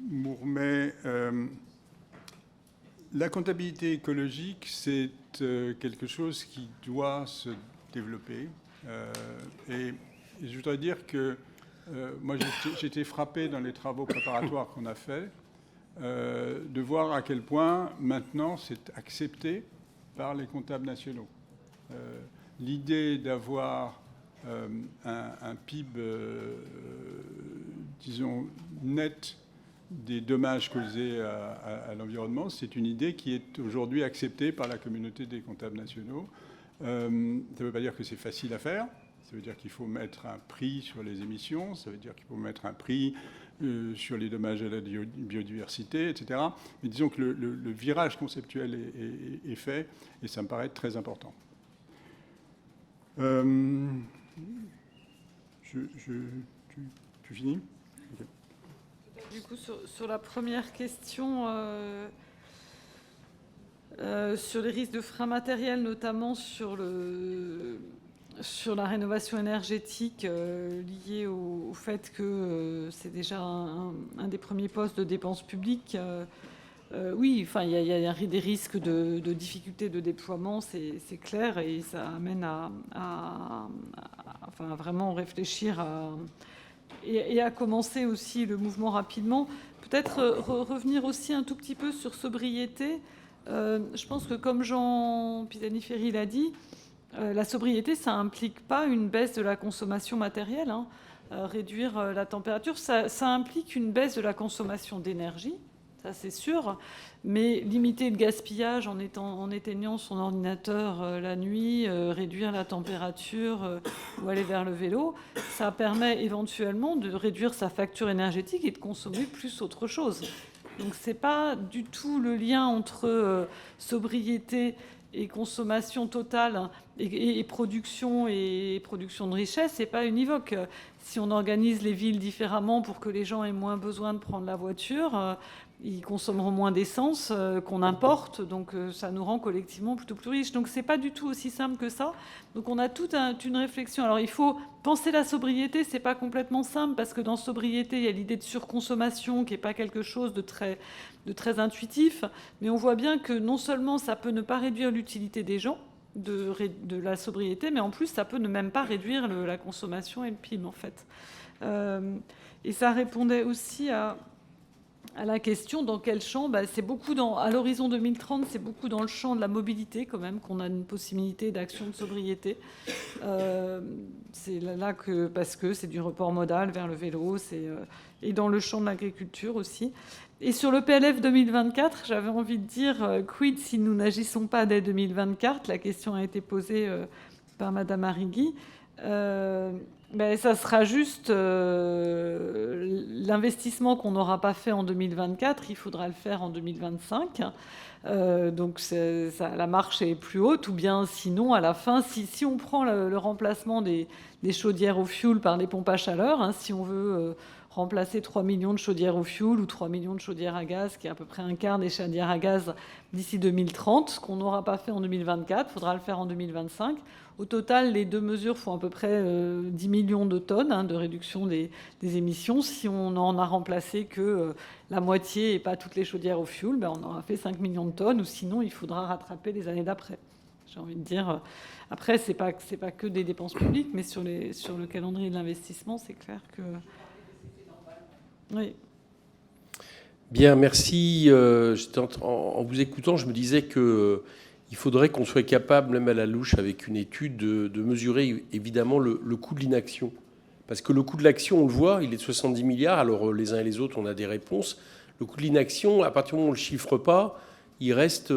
Mourmet, la comptabilité écologique, c'est quelque chose qui doit se développer. Et je voudrais dire que moi, j'ai été frappé dans les travaux préparatoires qu'on a faits de voir à quel point maintenant c'est accepté par les comptables nationaux. L'idée d'avoir un PIB, disons, net des dommages causés à l'environnement, c'est une idée qui est aujourd'hui acceptée par la communauté des comptables nationaux. Ça ne veut pas dire que c'est facile à faire. Ça veut dire qu'il faut mettre un prix sur les émissions, ça veut dire qu'il faut mettre un prix sur les dommages à la biodiversité, etc. Mais disons que le virage conceptuel est fait, et ça me paraît très important. Tu finis ? Okay. Du coup, sur la première question, sur les risques de freins matériels, notamment sur la rénovation énergétique liée au fait que c'est déjà un des premiers postes de dépenses publiques. Oui, enfin, il y a des risques de difficultés de déploiement, c'est clair, et ça amène à vraiment réfléchir et à commencer aussi le mouvement rapidement. Peut-être revenir aussi un tout petit peu sur sobriété. Je pense que, comme Jean Pisani-Ferry l'a dit, la sobriété, ça implique pas une baisse de la consommation matérielle. Réduire la température, ça implique une baisse de la consommation d'énergie, ça c'est sûr, mais limiter le gaspillage en éteignant son ordinateur la nuit, réduire la température ou aller vers le vélo, ça permet éventuellement de réduire sa facture énergétique et de consommer plus autre chose. Donc c'est pas du tout le lien entre sobriété et consommation totale et production de richesse, c'est pas univoque. Si on organise les villes différemment pour que les gens aient moins besoin de prendre la voiture, ils consommeront moins d'essence qu'on importe, donc ça nous rend collectivement plutôt plus riches. Donc c'est pas du tout aussi simple que ça. Donc on a toute une réflexion. Alors il faut penser la sobriété, c'est pas complètement simple, parce que dans sobriété, il y a l'idée de surconsommation qui est pas quelque chose de très intuitif, mais on voit bien que non seulement ça peut ne pas réduire l'utilité des gens de la sobriété, mais en plus ça peut ne même pas réduire la consommation et le PIB en fait. Et ça répondait aussi à la question dans quel champ. C'est beaucoup à l'horizon 2030, c'est beaucoup dans le champ de la mobilité quand même qu'on a une possibilité d'action de sobriété. C'est là que, parce que c'est du report modal vers le vélo, et dans le champ de l'agriculture aussi. Et sur le PLF 2024, j'avais envie de dire quid si nous n'agissons pas dès 2024. La question a été posée par Madame Arrigui. Ça sera juste l'investissement qu'on n'aura pas fait en 2024, il faudra le faire en 2025. Donc la marche est plus haute, ou bien sinon, à la fin, si on prend le remplacement des chaudières au fioul par des pompes à chaleur, si on veut remplacer 3 millions de chaudières au fioul ou 3 millions de chaudières à gaz, qui est à peu près un quart des chaudières à gaz d'ici 2030, ce qu'on n'aura pas fait en 2024, il faudra le faire en 2025. Au total, les deux mesures font à peu près 10 millions de tonnes de réduction des émissions. Si on n'en a remplacé que la moitié et pas toutes les chaudières au fioul, on aura fait 5 millions de tonnes, ou sinon il faudra rattraper les années d'après. J'ai envie de dire. Après, c'est pas que des dépenses publiques, mais sur le calendrier de l'investissement, c'est clair que... Oui. Bien, merci. En vous écoutant, je me disais que il faudrait qu'on soit capable, même à la louche, avec une étude, de mesurer évidemment le coût de l'inaction. Parce que le coût de l'action, on le voit, il est de 70 milliards. Alors les uns et les autres, on a des réponses. Le coût de l'inaction, à partir du moment où on ne le chiffre pas, il reste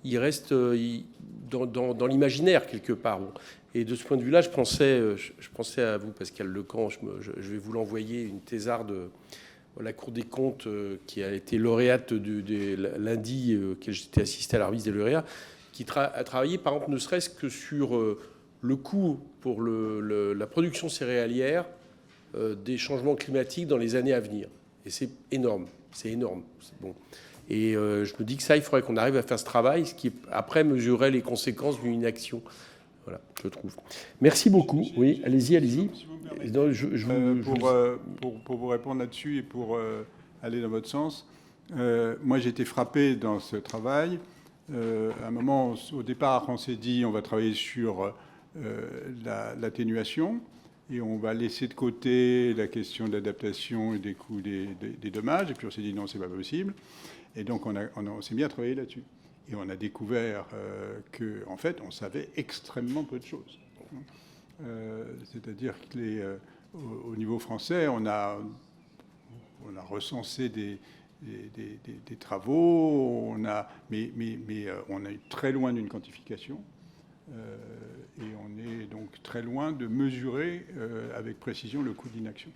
il reste dans l'imaginaire quelque part. Bon. Et de ce point de vue-là, je pensais à vous, Pascal Lecamp. Je vais vous l'envoyer, une thésarde de la Cour des comptes qui a été lauréate lundi, auquel j'étais assisté à la remise des lauréats, qui a travaillé, par exemple, ne serait-ce que sur le coût pour la production céréalière des changements climatiques dans les années à venir. Et c'est énorme. C'est énorme. C'est bon. Et je me dis que ça, il faudrait qu'on arrive à faire ce travail, ce qui, après, mesurerait les conséquences d'une inaction. Voilà, je trouve. Merci beaucoup. Oui, allez-y. Pour vous répondre là-dessus et pour aller dans votre sens, moi, j'ai été frappé dans ce travail. À un moment, au départ, on s'est dit on va travailler sur l'atténuation et on va laisser de côté la question de l'adaptation et des coûts des dommages. Et puis on s'est dit non, c'est pas possible. Et donc on s'est mis à travailler là-dessus. Et on a découvert qu'en fait, on savait extrêmement peu de choses. C'est-à-dire qu'au niveau français, on a recensé des travaux, mais on est très loin d'une quantification. Et on est donc très loin de mesurer avec précision le coût d'inaction.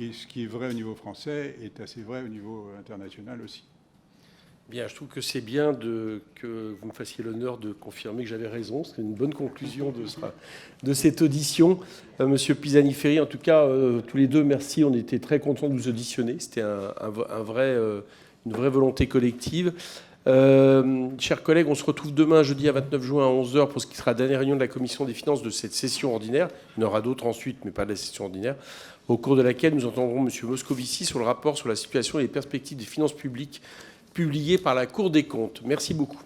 Et ce qui est vrai au niveau français est assez vrai au niveau international aussi. Bien, je trouve que c'est bien que vous me fassiez l'honneur de confirmer que j'avais raison. C'est une bonne conclusion de cette audition. Monsieur Pisani-Ferry, en tout cas, tous les deux, merci. On était très contents de vous auditionner. C'était une vraie volonté collective. Chers collègues, on se retrouve demain, jeudi à 29 juin à 11h pour ce qui sera la dernière réunion de la Commission des finances de cette session ordinaire. Il y en aura d'autres ensuite, mais pas de la session ordinaire, au cours de laquelle nous entendrons M. Moscovici sur le rapport sur la situation et les perspectives des finances publiques publié par la Cour des comptes. Merci beaucoup.